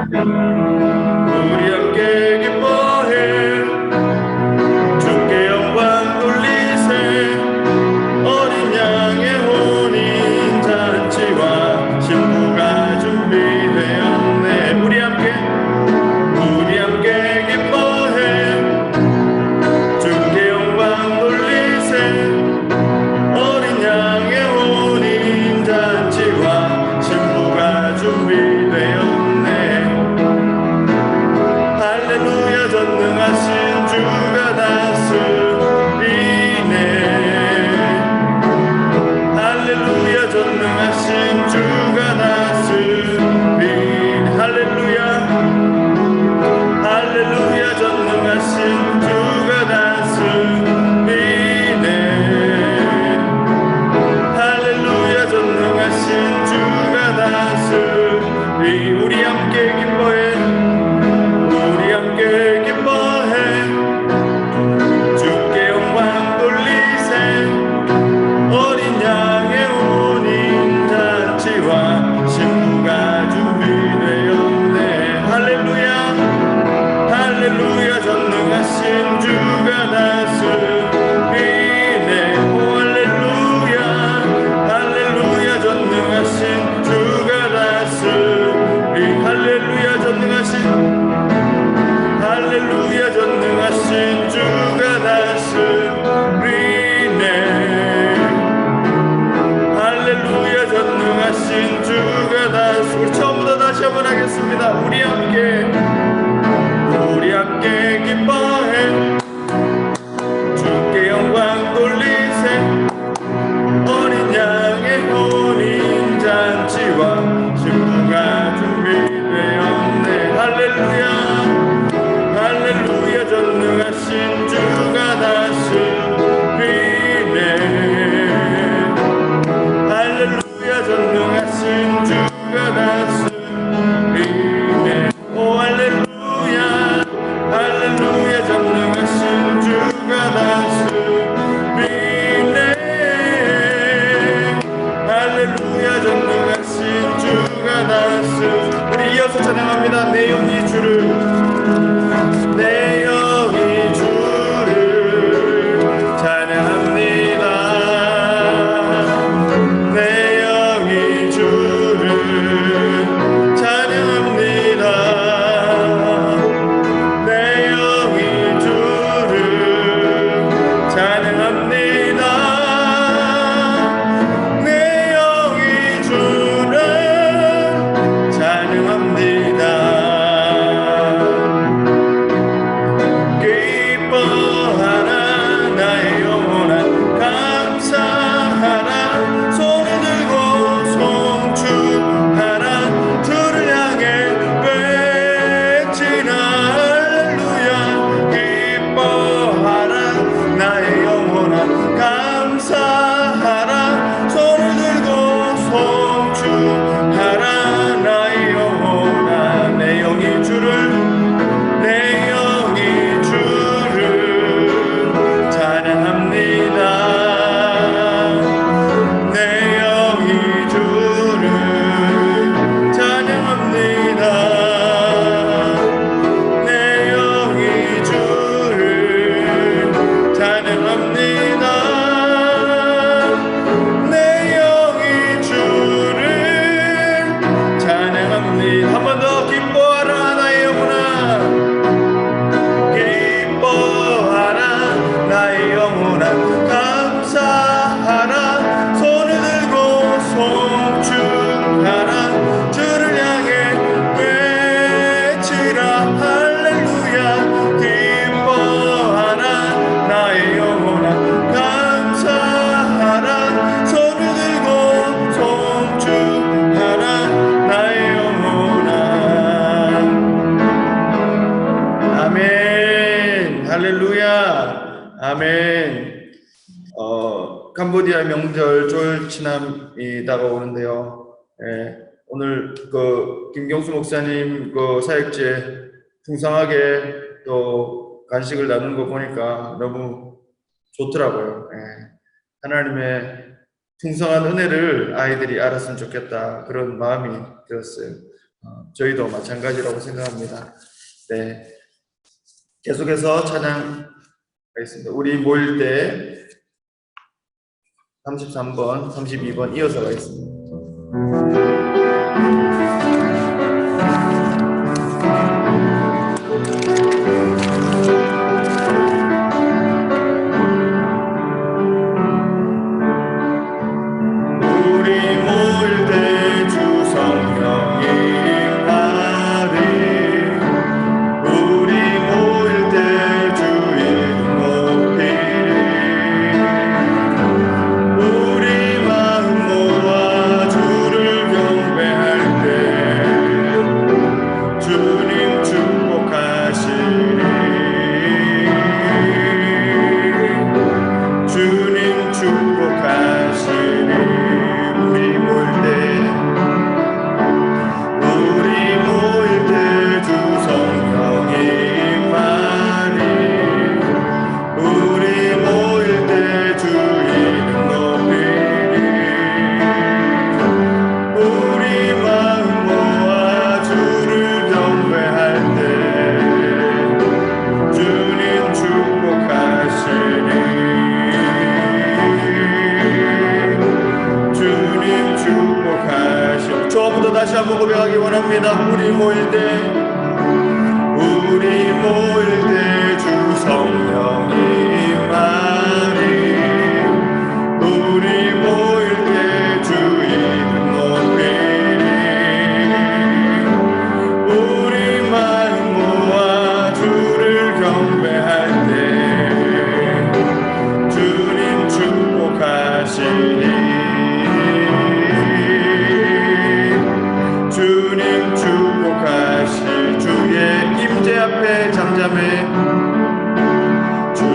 우리 함께 기뻐해 주께 영광 돌리세 어린 양의 혼인 잔치와 신부가 준비되었네. 우리 함께 기뻐해 주께 영광 돌리세 어린 양의 혼인 잔치와 신부가 준비되었네. 할렐루야 전능하신 주가 다스리네. 할렐루야 전능하신 주가 다스리네. 할렐루야 전능하신 주가 다스리네. 할렐루야 전능하신 주가 다스리. 우리 함께 기뻐해 주께 영광 돌리세 어린 양의 혼인 잔치와 신부가 준비되었네. 할렐루야 전능하신 주가 다스리네. 오 할렐루야 전능하신 주가 다스리. 할렐루야 전능하신 주가 다스리네. 할렐루야 전능하신 주가 다스리. 우리 처음부터 다시 한번 하겠습니다. 우리 함께 기뻐해 주께 영광 돌리세 어린 양의 혼인 잔치와 신부가 준비되었네. 할렐루야 전능하신 주가 다스리네. 할렐루야 전능하신 주가 다스리네. 오 할렐루야 전능하신 주가 다스리네. 할렐루야 전능하신 주가 다스리네. 우리 이어서 찬양합니다. 내 영이 주를 찬양합니다. 내 영이 주를 찬양합니다. 내 영이 주를 찬양합니다. 내 영이 주를 찬양합니다. 아멘. 캄보디아 명절 쫄치남이 다가오는데요. 오늘 김경수 목사님 사역제 풍성하게 또 간식을 나누는 거 보니까 너무 좋더라고요. 하나님의 풍성한 은혜를 아이들이 알았으면 좋겠다, 그런 마음이 들었어요. 저희도 마찬가지라고 생각합니다. 네, 계속해서 찬양하겠습니다. 우리 모일 때 33번, 32번 이어서 가겠습니다. 다시 한번 고백하기 원합니다. 우리 모일 때 주 성령이 임하니 우리 모일 때 주 이름 높이니 우리 마음 모아 주를 경배할 때 주님 축복하시니 주님 축복하시 주의 임재 앞에 잠잠해 주의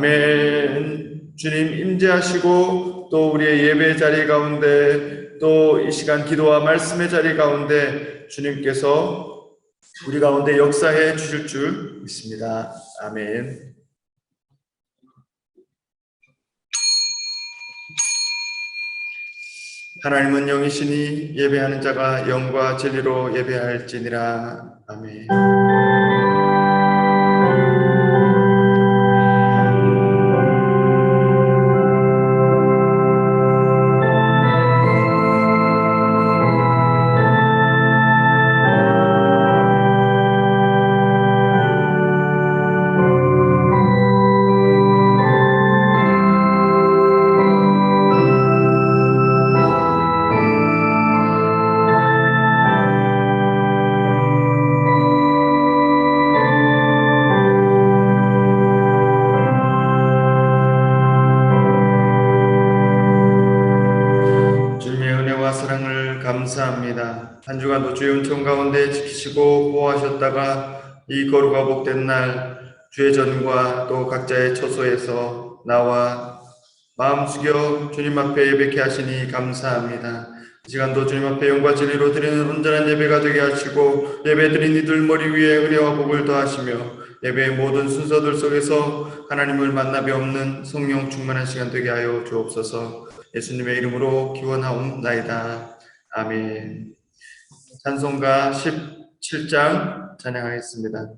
아멘. 주님 임재하시고 또 우리의 예배 자리 가운데 또 이 시간 기도와 말씀의 자리 가운데 주님께서 우리 가운데 역사해 주실 줄 믿습니다. 아멘. 하나님은 영이시니 예배하는 자가 영과 진리로 예배할지니라. 아멘. 감사합니다. 한 주간도 주의 은총 가운데 지키시고 보호하셨다가 이 거룩하고 복된 날 주의 전과 또 각자의 처소에서 나와 마음 숙여 주님 앞에 예배케 하시니 감사합니다. 이 시간도 주님 앞에 영과 진리로 드리는 온전한 예배가 되게 하시고 예배 드린 이들 머리 위에 은혜와 복을 더하시며 예배의 모든 순서들 속에서 하나님을 만나 뵈옵는 성령 충만한 시간 되게 하여 주옵소서. 예수님의 이름으로 기원하옵나이다. 아멘. 찬송가 17장 찬양하겠습니다.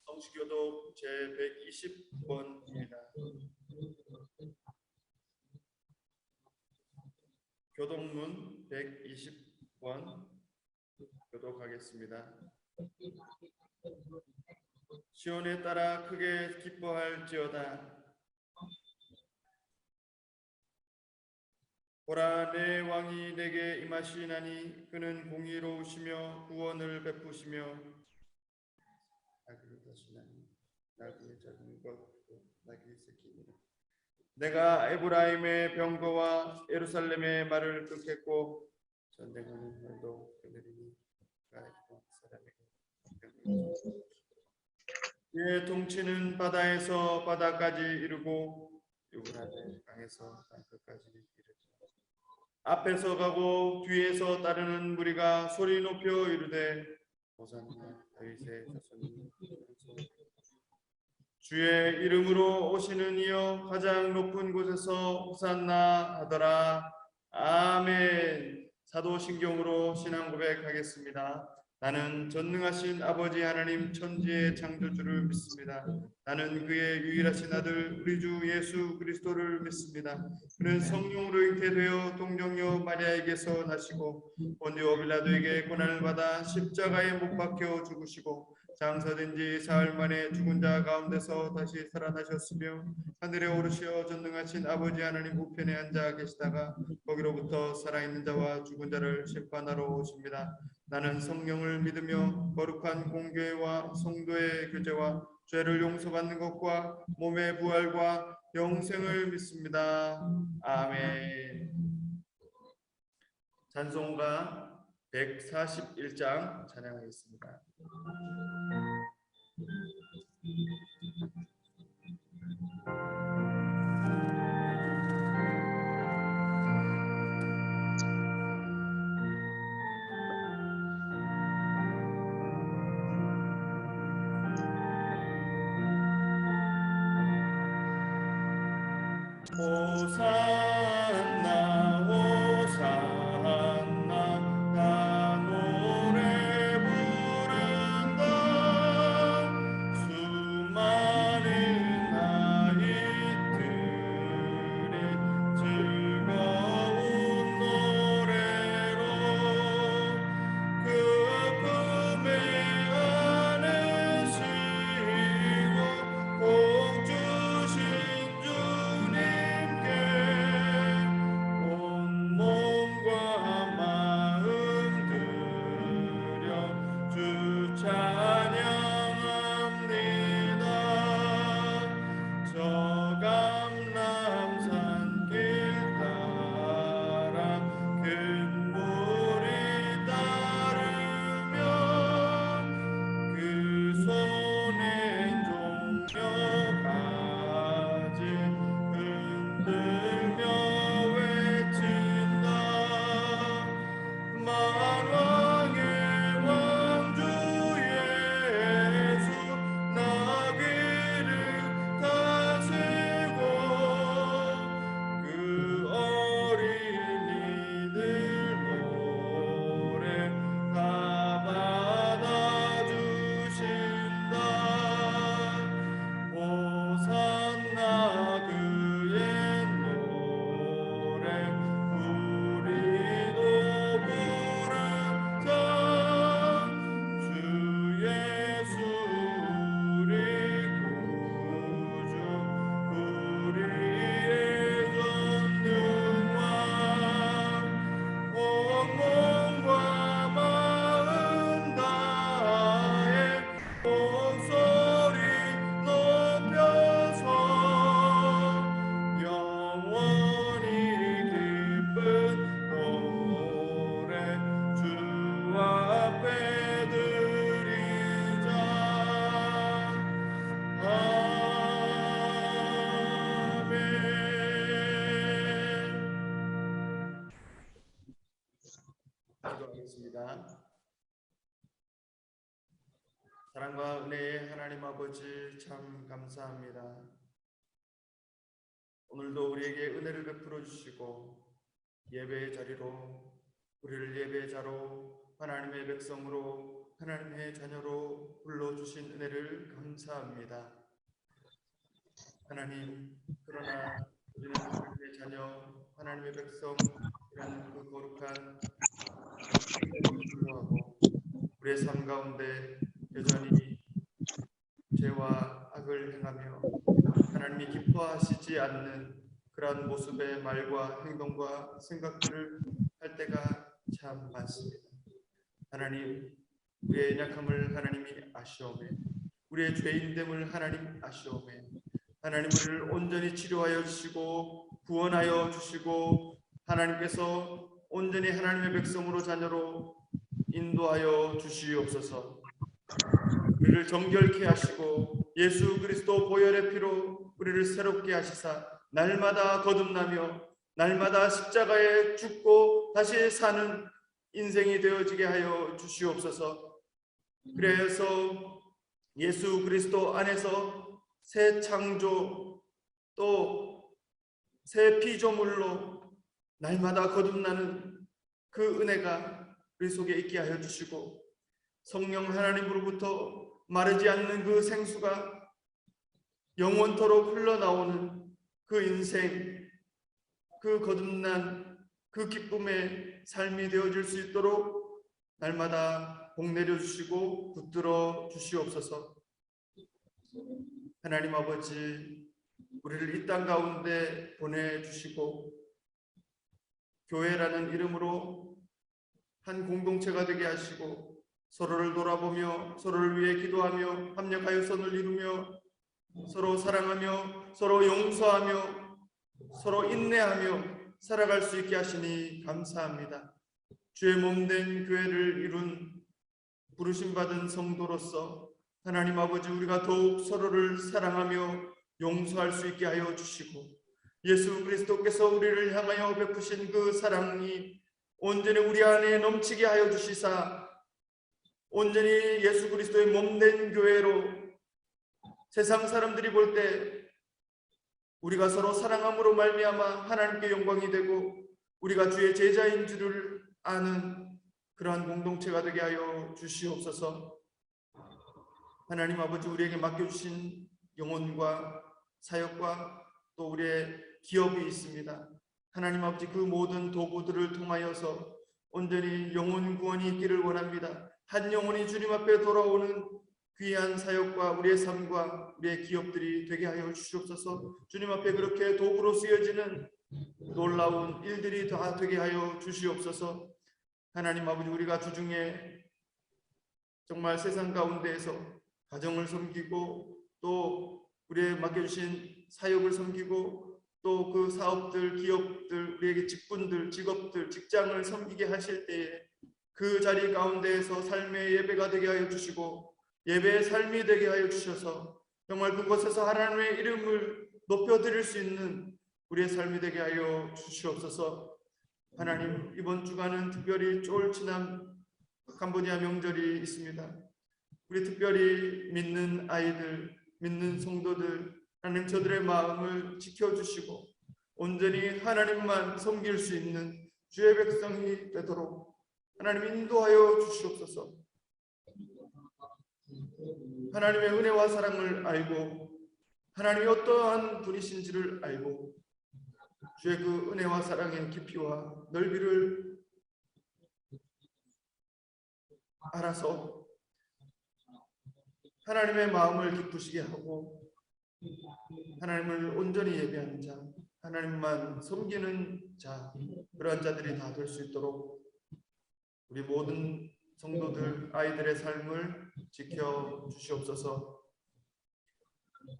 성시교독 제120번입니다. 교독문 120번 교독하겠습니다. 시온에 따라 크게 기뻐할지어다. 보라, 내 왕이 내게 임하시나니 그는 공의로우시며 구원을 베푸시며 나귀를 다시나니 나귀의 작은 것 나귀의 새끼니라. 내가 에브라임의 병거와 예루살렘의 말을 끊겠고 전쟁하는 말도 그들이 가지고 사람에게 그의 통치는 바다에서 바다까지 이르고 유브라데 강에서 땅끝까지 이르리라. 앞에서 가고 뒤에서 따르는 무리가 소리 높여 이르되 호산나 다윗의 자손이 주의 이름으로 오시는 이여 가장 높은 곳에서 호산나 하더라. 아멘. 사도신경으로 신앙 고백하겠습니다. 나는 전능하신 아버지 하나님 천지의 창조주를 믿습니다. 나는 그의 유일하신 아들 우리 주 예수 그리스도를 믿습니다. 그는 성령으로 잉태되어 동정녀 마리아에게서 나시고 본디오 빌라도에게 고난을 받아 십자가에 못 박혀 죽으시고 장사된 지 사흘 만에 죽은 자 가운데서 다시 살아나셨으며 하늘에 오르시어 전능하신 아버지 하나님 우편에 앉아 계시다가 거기로부터 살아있는 자와 죽은 자를 심판하러 오십니다. 나는 성령을 믿으며 거룩한 공교회와 성도의 교제와 죄를 용서받는 것과 몸의 부활과 영생을 믿습니다. 아멘. 찬송가 141장 찬양하겠습니다. 호산나 호산나 나 노래 부른다. 수많은 아이들의 즐거운 노래로 그 품에 안으시고 복 주신 주님께 온 몸과 마음 들여 주 찬양합니다. 저 감람산 길 따라 큰 물이 따르며 그 손엔 종려가지 흔들며 외친다. 만왕의 왕주 예수 나귀를 타시고 그 어린이들 노래 다 받아주신다. 호산나 그의 노래 우리도 부르자. 주 예수 우리 구주 우리의 전능왕 온 몸과 마음 다해 목소리 높여서 영원히 기쁜 노래 주 앞에 드리자. 아멘. 기도하겠습니다. 사랑과 은혜의 하나님 아버지 참 감사합니다. 오늘도 우리에게 은혜를 베풀어 주시고 예배의 자리로 우리를 예배자로 하나님의 백성으로 하나님의 자녀로 불러주신 은혜를 감사합니다. 하나님, 그러나 우리는 하나님의 자녀, 하나님의 백성이라는 그 거룩한 생명을 불러하고 우리의 삶 가운데 여전히 죄와 악을 행하며 하나님이 기뻐하시지 않는 그러한 모습의 말과 행동과 생각들을 할 때가 참 많습니다. 하나님, 우리의 연약함을 하나님이 아시오매, 우리의 죄인됨을 하나님 아시오매, 하나님 우리를 온전히 치료하여 주시고 구원하여 주시고 하나님께서 온전히 하나님의 백성으로 자녀로 인도하여 주시옵소서. 우리를 정결케 하시고 예수 그리스도 보혈의 피로 우리를 새롭게 하시사 날마다 거듭나며 날마다 십자가에 죽고 다시 사는 인생이 되어지게 하여 주시옵소서. 그래서 예수 그리스도 안에서 새 창조 또 새 피조물로 날마다 거듭나는 그 은혜가 우리 속에 있게 하여 주시고 성령 하나님으로부터 마르지 않는 그 생수가 영원토록 흘러나오는 그 인생, 그 거듭난 그 기쁨의 삶이 되어질 수 있도록 날마다 복 내려주시고 붙들어 주시옵소서. 하나님 아버지, 우리를 이 땅 가운데 보내주시고 교회라는 이름으로 한 공동체가 되게 하시고 서로를 돌아보며 서로를 위해 기도하며 합력하여 선을 이루며 서로 사랑하며 서로 용서하며 서로 인내하며 살아갈 수 있게 하시니 감사합니다. 주의 몸된 교회를 이룬 부르심받은 성도로서 하나님 아버지, 우리가 더욱 서로를 사랑하며 용서할 수 있게 하여 주시고 예수 그리스도께서 우리를 향하여 베푸신 그 사랑이 온전히 우리 안에 넘치게 하여 주시사 온전히 예수 그리스도의 몸된 교회로 세상 사람들이 볼 때 우리가 서로 사랑함으로 말미암아 하나님께 영광이 되고 우리가 주의 제자인 줄을 아는 그러한 공동체가 되게 하여 주시옵소서. 하나님 아버지, 우리에게 맡겨주신 영혼과 사역과 또 우리의 기업이 있습니다. 하나님 아버지, 그 모든 도구들을 통하여서 온전히 영혼 구원이 있기를 원합니다. 한 영혼이 주님 앞에 돌아오는 귀한 사역과 우리의 삶과 우리의 기업들이 되게 하여 주시옵소서. 주님 앞에 그렇게 도구로 쓰여지는 놀라운 일들이 다 되게 하여 주시옵소서. 하나님 아버지, 우리가 주중에 정말 세상 가운데에서 가정을 섬기고 또 우리의 맡겨주신 사역을 섬기고 또 그 사업들, 기업들, 우리에게 직분들, 직업들, 직장을 섬기게 하실 때에 그 자리 가운데에서 삶의 예배가 되게 하여 주시고 예배의 삶이 되게 하여 주셔서 정말 그곳에서 하나님의 이름을 높여드릴 수 있는 우리의 삶이 되게 하여 주시옵소서. 하나님, 이번 주간은 특별히 쫄지난 캄보디아 명절이 있습니다. 우리 특별히 믿는 아이들, 믿는 성도들, 하나님 저들의 마음을 지켜주시고 온전히 하나님만 섬길 수 있는 주의 백성이 되도록 하나님 인도하여 주시옵소서. 하나님의 은혜와 사랑을 알고 하나님이 어떠한 분이신지를 알고 주의 그 은혜와 사랑의 깊이와 넓이를 알아서 하나님의 마음을 기쁘시게 하고 하나님을 온전히 예배하는 자, 하나님만 섬기는 자, 그러한 자들이 다 될 수 있도록 우리 모든 성도들, 아이들의 삶을 지켜 주시옵소서.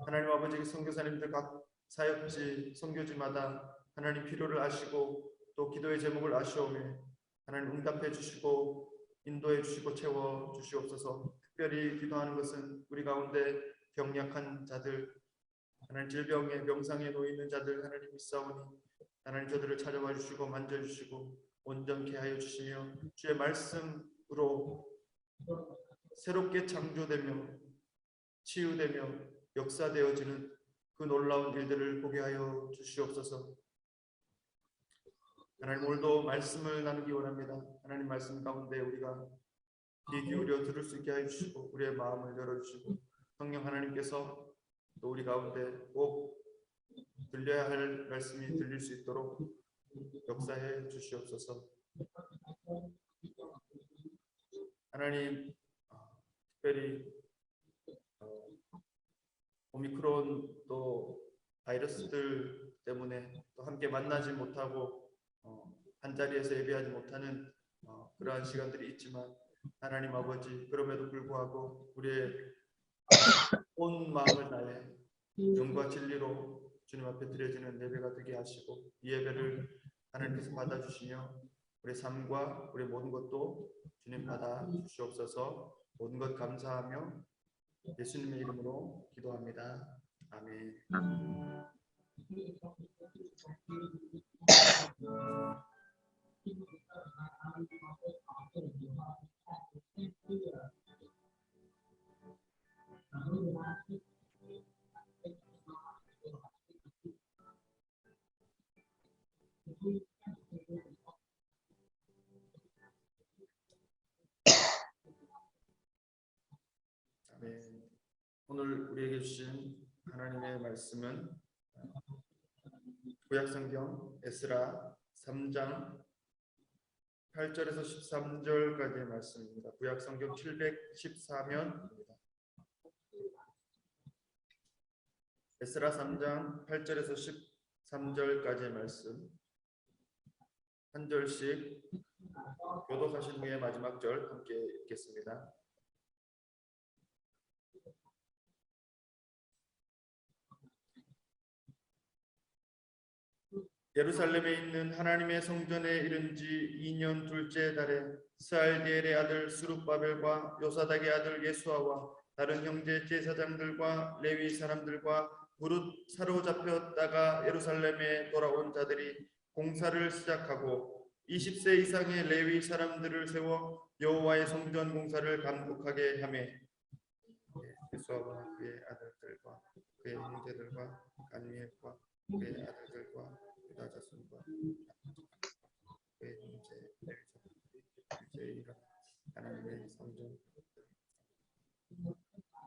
하나님 아버지, 선교사님들 각 사역지, 선교지마다 하나님 필요를 아시고 또 기도의 제목을 아시오매 하나님 응답해 주시고 인도해 주시고 채워 주시옵소서. 특별히 기도하는 것은 우리 가운데 병약한 자들, 하나님 질병에 병상에 놓이는 자들 하나님 있사오니 하나님 저들을 찾아와 주시고 만져주시고 온전케 하여 주시며 주의 말씀으로 새롭게 창조되며 치유되며 역사되어지는 그 놀라운 일들을 보게 하여 주시옵소서. 하나님, 오늘도 말씀을 나누기 원합니다. 하나님 말씀 가운데 우리가 귀 기울여 들을 수 있게 해주시고 우리의 마음을 열어주시고 성령 하나님께서 또 우리 가운데 꼭 들려야 할 말씀이 들릴 수 있도록 역사해 주시옵소서. 하나님, 특별히 오미크론 또 바이러스들 때문에 또 함께 만나지 못하고 한자리에서 예배하지 못하는 그러한 시간들이 있지만 하나님 아버지, 그럼에도 불구하고 우리의 온 마음을 다해 영과 진리로 주님 앞에 드려지는 예배가 되게 하시고 이 예배를 하나님께서 받아주시며 우리의 삶과 우리의 모든 것도 주님 받아 주시옵소서. 모든 것 감사하며 예수님의 이름으로 기도합니다. 아멘. 네. 오늘 우리에게 주신 하나님의 말씀은 구약성경 에스라 3장 8절에서 13절까지의 말씀입니다. 구약성경 714면입니다. 에스라 3장 8절에서 13절까지의 말씀 한 절씩 교독하신 후에 마지막 절 함께 읽겠습니다. 예루살렘에 있는 하나님의 성전에 이른 지 2년 둘째 달에 스알디엘의 아들 스룹바벨과 요사닥의 아들 예수아와 다른 형제 제사장들과 레위 사람들과 무릇 사로잡혔다가 예루살렘에 돌아온 자들이 공사를 시작하고 20세 이상의 레위 사람들을 세워 여호와의 성전 공사를 감독하게 하며 예수아와 그의 아들들과 그의 형제들과 간미엘과 그의 아들들과 유다 자손과 그의 형제 레위 이런 하나님의 성전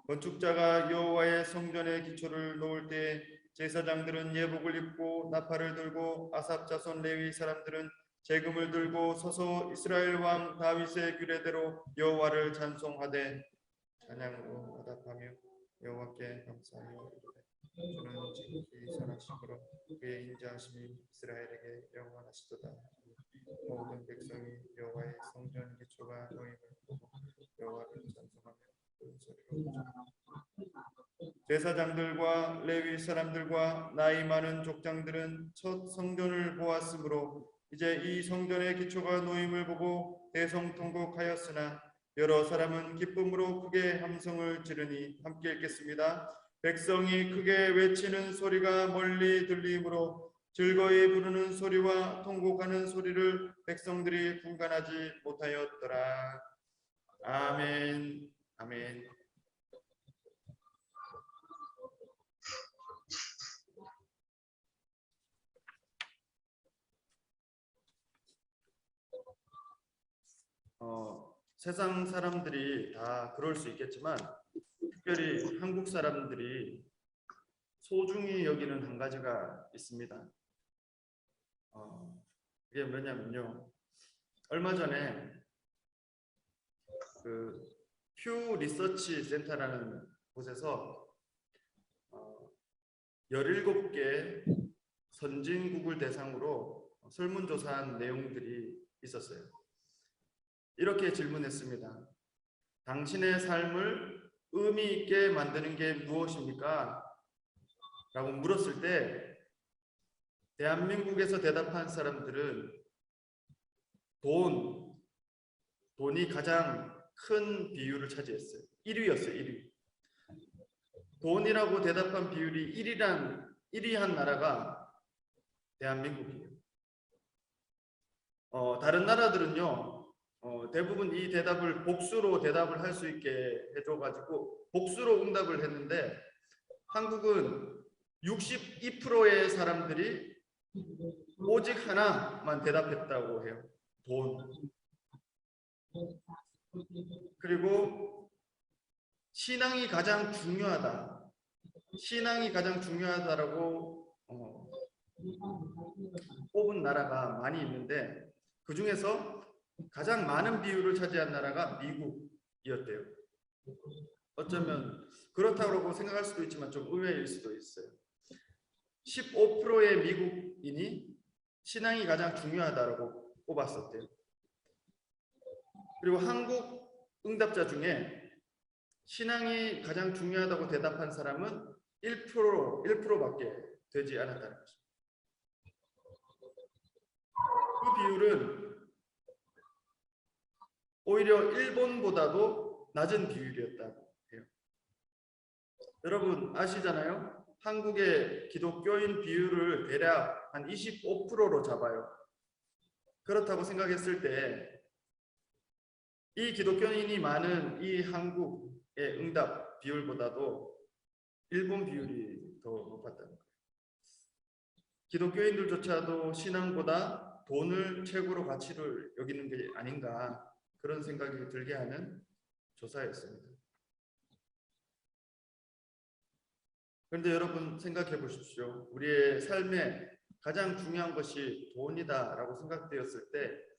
건축자가 여호와의 성전의 기초를 놓을 때 제사장들은 예복을 입고 나팔을 들고 아삽 자손 레위 사람들은 재금을 들고 서서 이스라엘 왕 다윗의 규례대로 여호와를 찬송하되 찬양으로 화답하며 여호와께 감사하여 이르되 주는 지극히 선하심으로 그의 인자하심이 이스라엘에게 영원하시도다. 모든 백성이 여호와의 성전 기초가 놓임을 보고 여호와를 찬송하며 큰 소리로 제사장들과 레위 사람들과 나이 많은 족장들은 첫 성전을 보았으므로 이제 이 성전의 기초가 놓임을 보고 대성통곡하였으나 여러 사람은 기쁨으로 크게 함성을 지르니 함께 읽겠습니다. 백성이 크게 외치는 소리가 멀리 들리므로 즐거이 부르는 소리와 통곡하는 소리를 백성들이 분간하지 못하였더라. 아멘. 아멘. 세상 사람들이 다 그럴 수 있겠지만 특별히 한국 사람들이 소중히 여기는 한 가지가 있습니다. 그게 뭐냐면요. 얼마 전에 그 퓨 리서치 센터라는 곳에서 17개 선진국을 대상으로 설문조사한 내용들이 있었어요. 이렇게 질문했습니다. 당신의 삶을 의미 있게 만드는 게 무엇입니까? 라고 물었을 때 대한민국에서 대답한 사람들은 돈이 가장 큰 비율을 차지했어요. 1위였어요. 1위. 돈이라고 대답한 비율이 1위 한 나라가 대한민국이에요. 다른 나라들은요. 대부분 이 대답을 복수로 대답을 할 수 있게 해줘가지고 복수로 응답을 했는데 한국은 62%의 사람들이 오직 하나만 대답했다고 해요. 돈. 그리고 신앙이 가장 중요하다. 신앙이 가장 중요하다라고 뽑은 나라가 많이 있는데 그 중에서 가장 많은 비율을 차지한 나라가 미국이었대요. 어쩌면 그렇다고 생각할 수도 있지만 좀 의외일 수도 있어요. 15%의 미국인이 신앙이 가장 중요하다고 뽑았었대요. 그리고 한국 응답자 중에 신앙이 가장 중요하다고 대답한 사람은 1%밖에 되지 않았다는 것입니다. 그 비율은 오히려 일본보다도 낮은 비율이었다고 해요. 여러분 아시잖아요? 한국의 기독교인 비율을 대략 한 25%로 잡아요. 그렇다고 생각했을 때 이 기독교인이 많은 이 한국의 응답 비율보다도 일본 비율이 더 높았다는 거예요. 기독교인들조차도 신앙보다 돈을 최고로 가치를 여기는 게 아닌가 그런 생각이 들게 하는 조사였습니다. 그런데 여러분 생각해 보십시오. 우리의 삶에 가장 중요한 것이 돈이다라고 생각되었을 때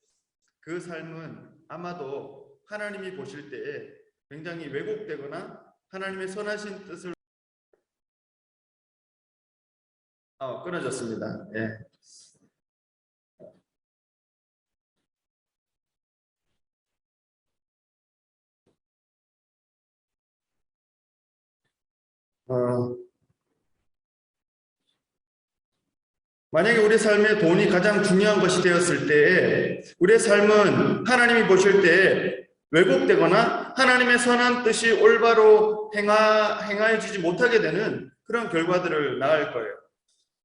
그 삶은 아마도 하나님이 보실 때에 굉장히 왜곡되거나 하나님의 선하신 뜻을 끊어졌습니다. 예. 만약에 우리 삶에 돈이 가장 중요한 것이 되었을 때에 우리의 삶은 하나님이 보실 때에 왜곡되거나 하나님의 선한 뜻이 올바로 행하여지지 못하게 되는 그런 결과들을 낳을 거예요.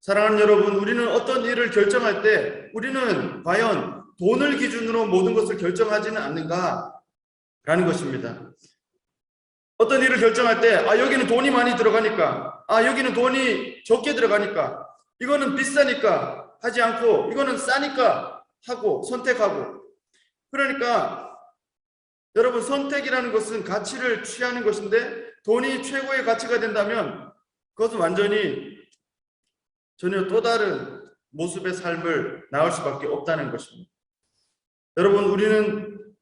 사랑하는 여러분, 우리는 어떤 일을 결정할 때 우리는 과연 돈을 기준으로 모든 것을 결정하지는 않는가라는 것입니다. 어떤 일을 결정할 때 여기는 돈이 많이 들어가니까 여기는 돈이 적게 들어가니까 이거는 비싸니까 하지 않고 이거는 싸니까 하고 선택하고 그러니까 여러분 선택이라는 것은 가치를 취하는 것인데 돈이 최고의 가치가 된다면 그것은 완전히 전혀 또 다른 모습의 삶을 나올 수밖에 없다는 것입니다. 여러분 우리는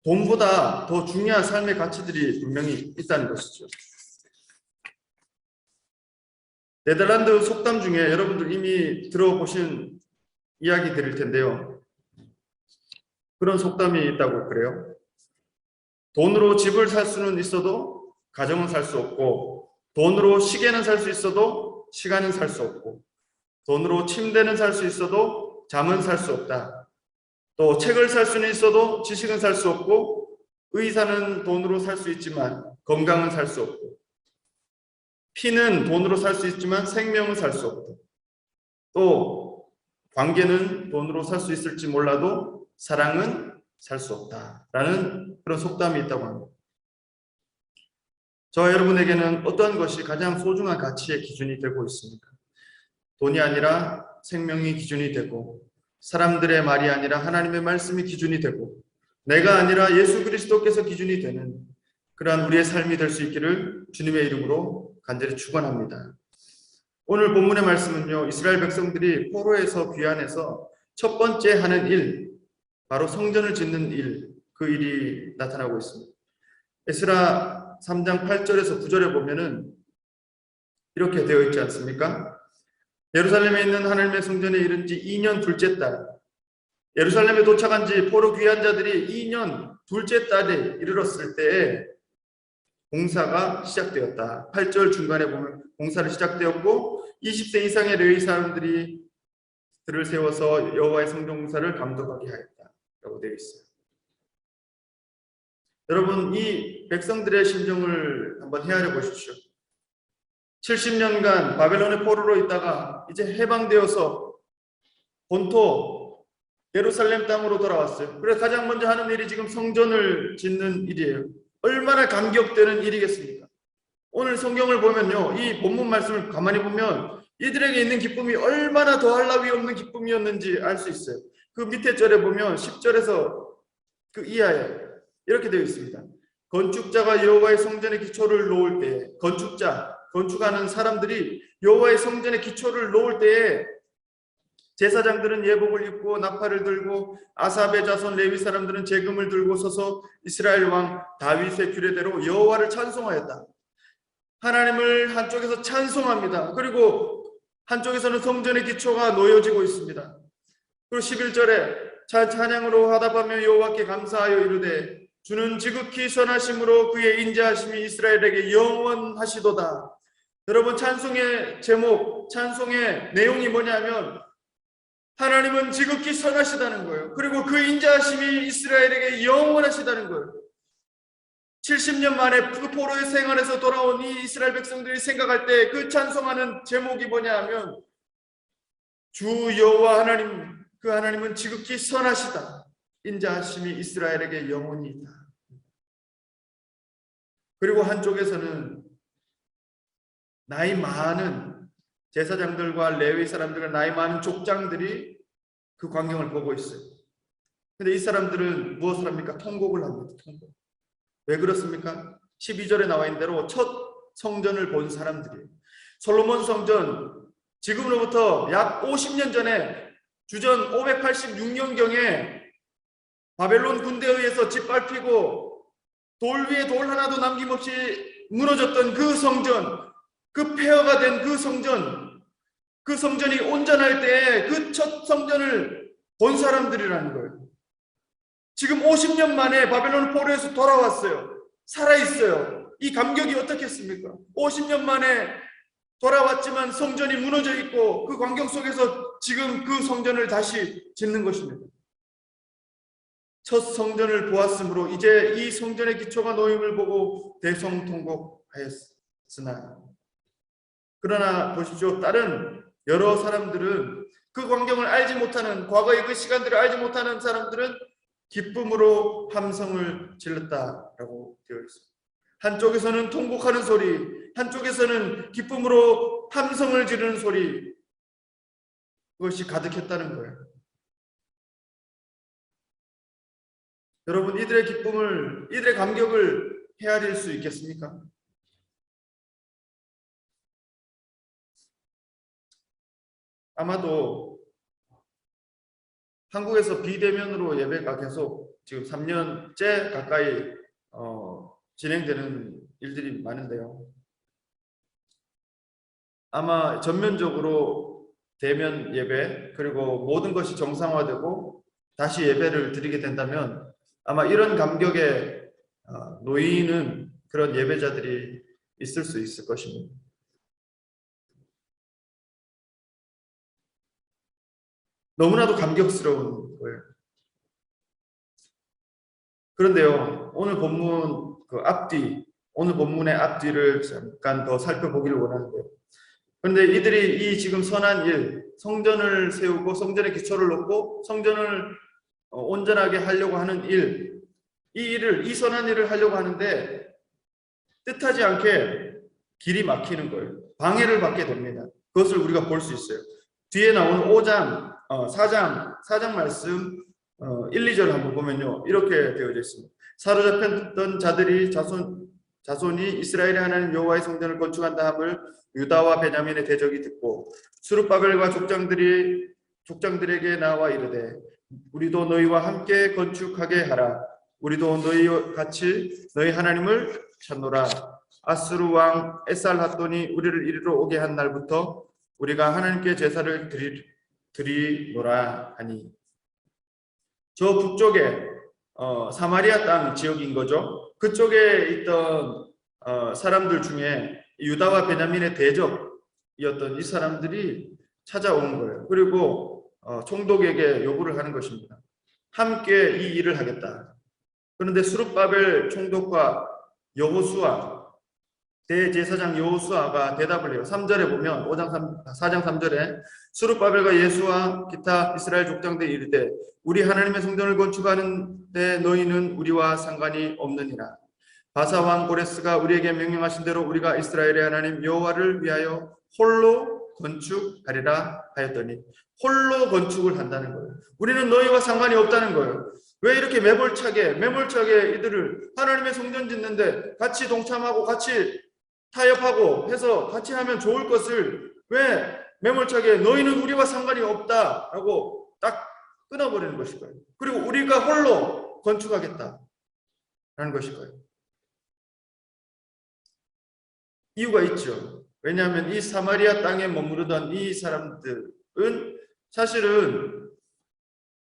돈보다 더 중요한 삶의 가치들이 분명히 있다는 것이죠. 네덜란드 속담 중에 여러분들 이미 들어보신 이야기들일 텐데요. 그런 속담이 있다고 그래요. 돈으로 집을 살 수는 있어도 가정은 살 수 없고 돈으로 시계는 살 수 있어도 시간은 살 수 없고 돈으로 침대는 살 수 있어도 잠은 살 수 없다. 또 책을 살 수는 있어도 지식은 살 수 없고 의사는 돈으로 살 수 있지만 건강은 살 수 없고 피는 돈으로 살 수 있지만 생명은 살 수 없고 또 관계는 돈으로 살 수 있을지 몰라도 사랑은 살 수 없다라는 그런 속담이 있다고 합니다. 저와 여러분에게는 어떤 것이 가장 소중한 가치의 기준이 되고 있습니까? 돈이 아니라 생명이 기준이 되고 사람들의 말이 아니라 하나님의 말씀이 기준이 되고 내가 아니라 예수 그리스도께서 기준이 되는 그러한 우리의 삶이 될 수 있기를 주님의 이름으로 간절히 축원합니다. 오늘 본문의 말씀은요. 이스라엘 백성들이 포로에서 귀환해서 첫 번째 하는 일, 바로 성전을 짓는 일, 그 일이 나타나고 있습니다. 에스라 3장 8절에서 9절에 보면은 이렇게 되어 있지 않습니까? 예루살렘에 있는 하나님의 성전에 이른 지 2년 둘째 달, 예루살렘에 도착한 지 포로 귀환 자들이 2년 둘째 달에 이르렀을 때에 공사가 시작되었다. 8절 중간에 보면 공사를 시작되었고 20세 이상의 레위 사람들이 들을 세워서 여호와의 성전 공사를 감독하게 하였다라고 되어 있어요. 여러분 이 백성들의 심정을 한번 헤아려 보십시오. 70년간 바벨론의 포로로 있다가 이제 해방되어서 본토 예루살렘 땅으로 돌아왔어요. 그래서 가장 먼저 하는 일이 지금 성전을 짓는 일이에요. 얼마나 감격되는 일이겠습니까? 오늘 성경을 보면요. 이 본문 말씀을 가만히 보면 이들에게 있는 기쁨이 얼마나 더할 나위 없는 기쁨이었는지 알 수 있어요. 그 밑에 절에 보면 10절에서 그 이하에 이렇게 되어 있습니다. 건축자가 여호와의 성전의 기초를 놓을 때 건축하는 사람들이 여호와의 성전의 기초를 놓을 때에 제사장들은 예복을 입고 나팔을 들고 아삽의 자손 레위 사람들은 제금을 들고 서서 이스라엘 왕 다윗의 규례대로 여호와를 찬송하였다. 하나님을 한쪽에서 찬송합니다. 그리고 한쪽에서는 성전의 기초가 놓여지고 있습니다. 그리고 11절에 찬양으로 화답하며 여호와께 감사하여 이르되 주는 지극히 선하심으로 그의 인자하심이 이스라엘에게 영원하시도다. 여러분 찬송의 제목, 찬송의 내용이 뭐냐면 하나님은 지극히 선하시다는 거예요. 그리고 그 인자하심이 이스라엘에게 영원하시다는 거예요. 70년 만에 그 포로의 생활에서 돌아온 이 이스라엘 백성들이 생각할 때 그 찬송하는 제목이 뭐냐 하면 주 여호와 하나님, 그 하나님은 지극히 선하시다. 인자하심이 이스라엘에게 영원히 있다. 그리고 한쪽에서는 나이 많은 제사장들과 레위 사람들과 나이 많은 족장들이 그 광경을 보고 있어요. 근데 이 사람들은 무엇을 합니까? 통곡을 합니다. 통곡. 왜 그렇습니까? 12절에 나와 있는 대로 첫 성전을 본 사람들이에요. 솔로몬 성전, 지금으로부터 약 50년 전에 주전 586년경에 바벨론 군대에 의해서 짓밟히고 돌 위에 돌 하나도 남김없이 무너졌던 그 성전, 그 폐허가 된 그 성전이 온전할 때에 그 첫 성전을 본 사람들이라는 거예요. 지금 50년 만에 바벨론 포로에서 돌아왔어요. 살아있어요. 이 감격이 어떻겠습니까? 50년 만에 돌아왔지만 성전이 무너져 있고 그 광경 속에서 지금 그 성전을 다시 짓는 것입니다. 첫 성전을 보았으므로 이제 이 성전의 기초가 놓임을 보고 대성통곡하였으나, 그러나 보십시오, 다른 여러 사람들은, 그 광경을 알지 못하는, 과거의 그 시간들을 알지 못하는 사람들은 기쁨으로 함성을 질렀다라고 되어 있습니다. 한쪽에서는 통곡하는 소리, 한쪽에서는 기쁨으로 함성을 지르는 소리, 그것이 가득했다는 거예요. 여러분, 이들의 기쁨을, 이들의 감격을 헤아릴 수 있겠습니까? 아마도 한국에서 비대면으로 예배가 계속 지금 3년째 가까이 진행되는 일들이 많은데요. 아마 전면적으로 대면 예배, 그리고 모든 것이 정상화되고 다시 예배를 드리게 된다면 아마 이런 감격에 놓이는 그런 예배자들이 있을 수 있을 것입니다. 너무나도 감격스러운 거예요. 그런데요, 오늘 본문 오늘 본문의 앞뒤를 잠깐 더 살펴보기를 원하는데요. 그런데 이들이 이 지금 선한 일, 성전을 세우고 성전의 기초를 놓고 성전을 온전하게 하려고 하는 일, 이 선한 일을 하려고 하는데 뜻하지 않게 길이 막히는 거예요. 방해를 받게 됩니다. 그것을 우리가 볼 수 있어요. 뒤에 나오는 4장 말씀 1, 2절 한번 보면요, 이렇게 되어져 있습니다. 사로잡혔던 자들이 자손이 이스라엘의 하나님 여호와의 성전을 건축한다 함을 유다와 베냐민의 대적이 듣고 스룹바벨과 족장들에게 나와 이르되 우리도 너희와 함께 건축하게 하라. 우리도 너희와 같이 너희 하나님을 찾노라. 아스루 왕 에살핫돈이 우리를 이리로 오게 한 날부터 우리가 하나님께 제사를 드리노라 하니. 저 북쪽에 사마리아 땅 지역인 거죠. 그쪽에 있던 사람들 중에 유다와 베냐민의 대적이었던 이 사람들이 찾아온 거예요. 그리고 총독에게 요구를 하는 것입니다. 함께 이 일을 하겠다. 그런데 스룹바벨 총독과 여호수아 대제사장 여호수아가 대답을 해요. 3절에 보면 4장 3절에 스룹바벨과 예수와 기타 이스라엘 족장들이 이르되 우리 하나님의 성전을 건축하는데 너희는 우리와 상관이 없느니라. 바사 왕 고레스가 우리에게 명령하신 대로 우리가 이스라엘의 하나님 여호와를 위하여 홀로 건축하리라 하였더니, 홀로 건축을 한다는 거예요. 우리는 너희와 상관이 없다는 거예요. 왜 이렇게 매몰차게 이들을 하나님의 성전 짓는데 같이 동참하고 같이 타협하고 해서 같이 하면 좋을 것을 왜 매몰차게 너희는 우리와 상관이 없다라고 딱 끊어버리는 것일 거예요. 그리고 우리가 홀로 건축하겠다라는 것일 거예요. 이유가 있죠. 왜냐하면 이 사마리아 땅에 머무르던 이 사람들은 사실은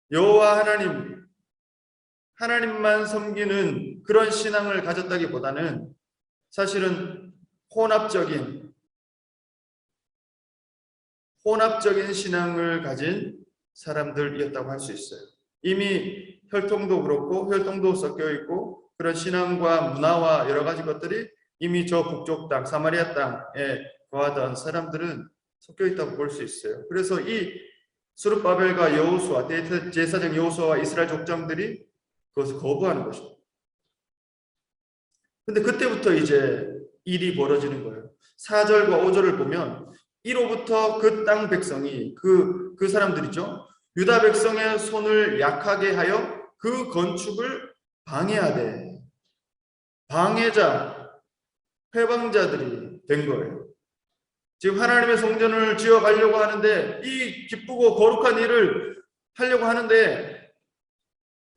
여호와 하나님만 섬기는 그런 신앙을 가졌다기보다는 사실은 혼합적인 신앙을 가진 사람들이었다고 할 수 있어요. 이미 혈통도 그렇고 혈통도 섞여 있고 그런 신앙과 문화와 여러 가지 것들이 이미 저 북쪽 땅 사마리아 땅에 거하던 사람들은 섞여 있다고 볼 수 있어요. 그래서 이 스룹바벨과 여호수아 대제사장 여호수아와 이스라엘 족장들이 그것을 거부하는 것입니다. 근데 그때부터 이제 일이 벌어지는 거예요. 4절과 5절을 보면 이로부터 그 땅 백성이 그 사람들이죠. 유다 백성의 손을 약하게 하여 그 건축을 방해하되 방해자, 회방자들이 된 거예요. 지금 하나님의 성전을 지어가려고 하는데 이 기쁘고 거룩한 일을 하려고 하는데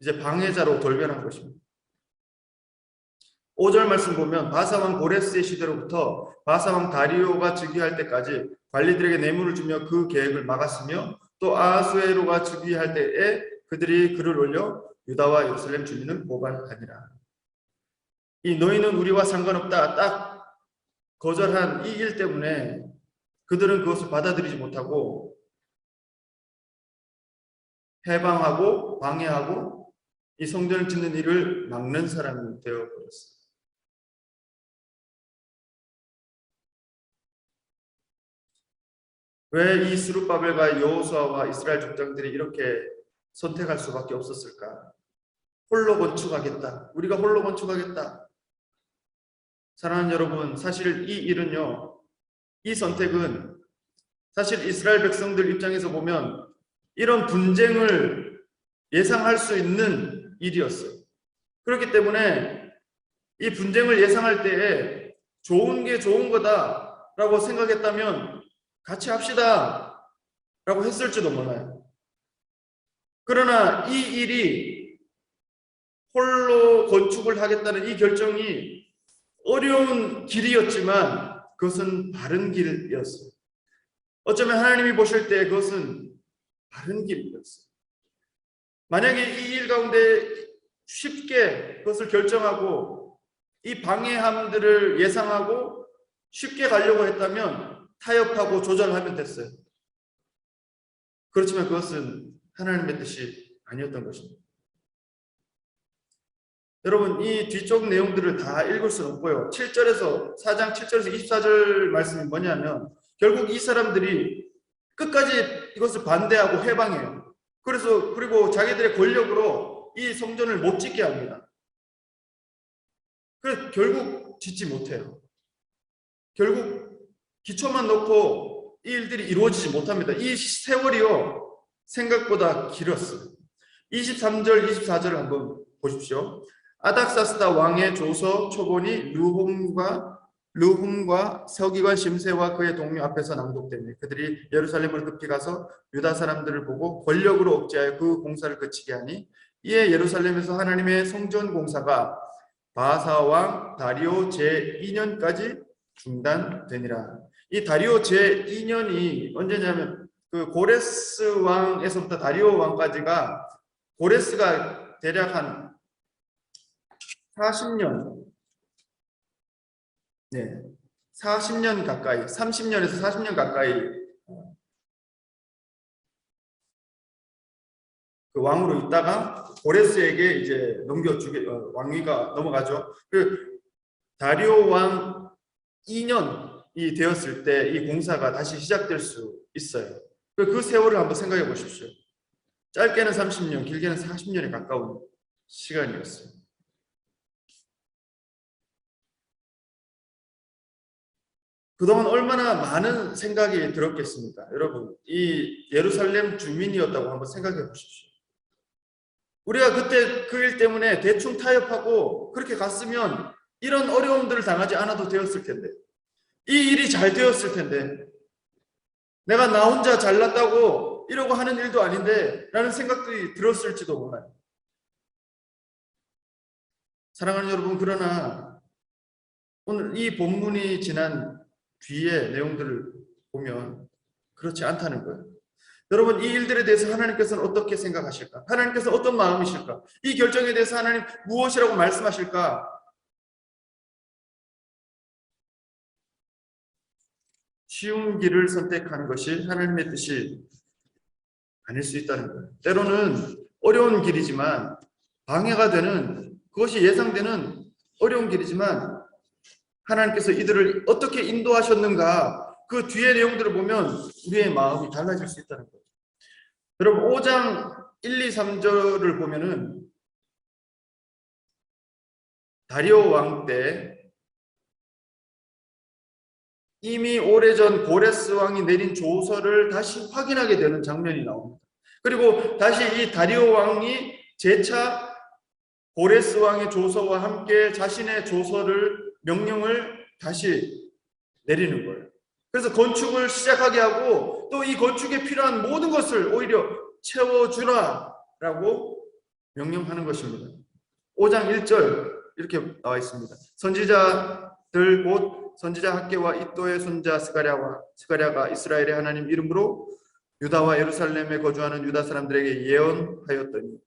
이제 방해자로 돌변한 것입니다. 5절 말씀 보면 바사왕 고레스의 시대로부터 바사왕 다리오가 즉위할 때까지 관리들에게 뇌물을 주며 그 계획을 막았으며 또 아하수에로가 즉위할 때에 그들이 글을 올려 유다와 예루살렘 주민을 고발하니라. 이 너희는 우리와 상관없다 딱 거절한 이 일 때문에 그들은 그것을 받아들이지 못하고 해방하고 방해하고 이 성전을 짓는 일을 막는 사람이 되어버렸어요. 왜 이 스룹바벨과 여호수아와 이스라엘 족장들이 이렇게 선택할 수밖에 없었을까? 홀로 건축하겠다. 우리가 홀로 건축하겠다. 사랑하는 여러분, 사실 이 일은요, 이 선택은 사실 이스라엘 백성들 입장에서 보면 이런 분쟁을 예상할 수 있는 일이었어요. 그렇기 때문에 이 분쟁을 예상할 때에 좋은 게 좋은 거다라고 생각했다면 같이 합시다 라고 했을지도 몰라요. 그러나 이 일이 홀로 건축을 하겠다는 이 결정이 어려운 길이었지만 그것은 바른 길이었어요. 어쩌면 하나님이 보실 때 그것은 바른 길이었어요. 만약에 이 일 가운데 쉽게 그것을 결정하고 이 방해함들을 예상하고 쉽게 가려고 했다면 타협하고 조절하면 됐어요. 그렇지만 그것은 하나님의 뜻이 아니었던 것입니다. 여러분, 이 뒤쪽 내용들을 다 읽을 수는 없고요. 7절에서 4장 7절에서 24절 말씀이 뭐냐면 결국 이 사람들이 끝까지 이것을 반대하고 해방해요. 그리고 자기들의 권력으로 이 성전을 못 짓게 합니다. 그래서 결국 짓지 못해요. 결국 기초만 놓고 이 일들이 이루어지지 못합니다. 이 세월이요 생각보다 길었어요. 23절 24절을 한번 보십시오. 아닥사스다 왕의 조서 초본이 르훔과 서기관 심세와 그의 동료 앞에서 낭독되니 그들이 예루살렘을 급히 가서 유다 사람들을 보고 권력으로 억제하여 그 공사를 그치게 하니 이에 예루살렘에서 하나님의 성전 공사가 바사 왕 다리오 제2년까지 중단되니라. 이 다리오 제2년이 언제냐면 그 고레스 왕에서부터 다리오 왕까지가 고레스가 대략 한 40년, 네, 40년 가까이, 30년에서 40년 가까이 그 왕으로 있다가 고레스에게 이제 왕위가 넘어가죠. 그 다리오 왕 2년이 되었을 때 이 공사가 다시 시작될 수 있어요. 그 세월을 한번 생각해 보십시오. 짧게는 30년, 길게는 40년에 가까운 시간이었어요. 그동안 얼마나 많은 생각이 들었겠습니까? 여러분, 이 예루살렘 주민이었다고 한번 생각해 보십시오. 우리가 그때 그 일 때문에 대충 타협하고 그렇게 갔으면 이런 어려움들을 당하지 않아도 되었을 텐데, 이 일이 잘 되었을 텐데, 내가 나 혼자 잘났다고 이러고 하는 일도 아닌데 라는 생각들이 들었을지도 몰라요. 사랑하는 여러분, 그러나 오늘 이 본문이 지난 뒤에 내용들을 보면 그렇지 않다는 거예요. 여러분, 이 일들에 대해서 하나님께서는 어떻게 생각하실까? 하나님께서 어떤 마음이실까? 이 결정에 대해서 하나님 무엇이라고 말씀하실까? 쉬운 길을 선택하는 것이 하나님의 뜻이 아닐 수 있다는 거예요. 때로는 어려운 길이지만 방해가 되는, 그것이 예상되는 어려운 길이지만 하나님께서 이들을 어떻게 인도하셨는가, 그 뒤의 내용들을 보면 우리의 마음이 달라질 수 있다는 거예요. 여러분, 5장 1, 2, 3절을 보면은 다리오 왕 때 이미 오래전 고레스 왕이 내린 조서를 다시 확인하게 되는 장면이 나옵니다. 그리고 다시 이 다리오 왕이 재차 고레스 왕의 조서와 함께 자신의 조서를, 명령을 다시 내리는 거예요. 그래서 건축을 시작하게 하고 또 이 건축에 필요한 모든 것을 오히려 채워주라라고 명령하는 것입니다. 5장 1절 이렇게 나와 있습니다. 선지자들 곧 선지자 학개와 이도의 손자 스가랴가 이스라엘의 하나님 이름으로 유다와 예루살렘에 거주하는 유다 사람들에게 예언하였더니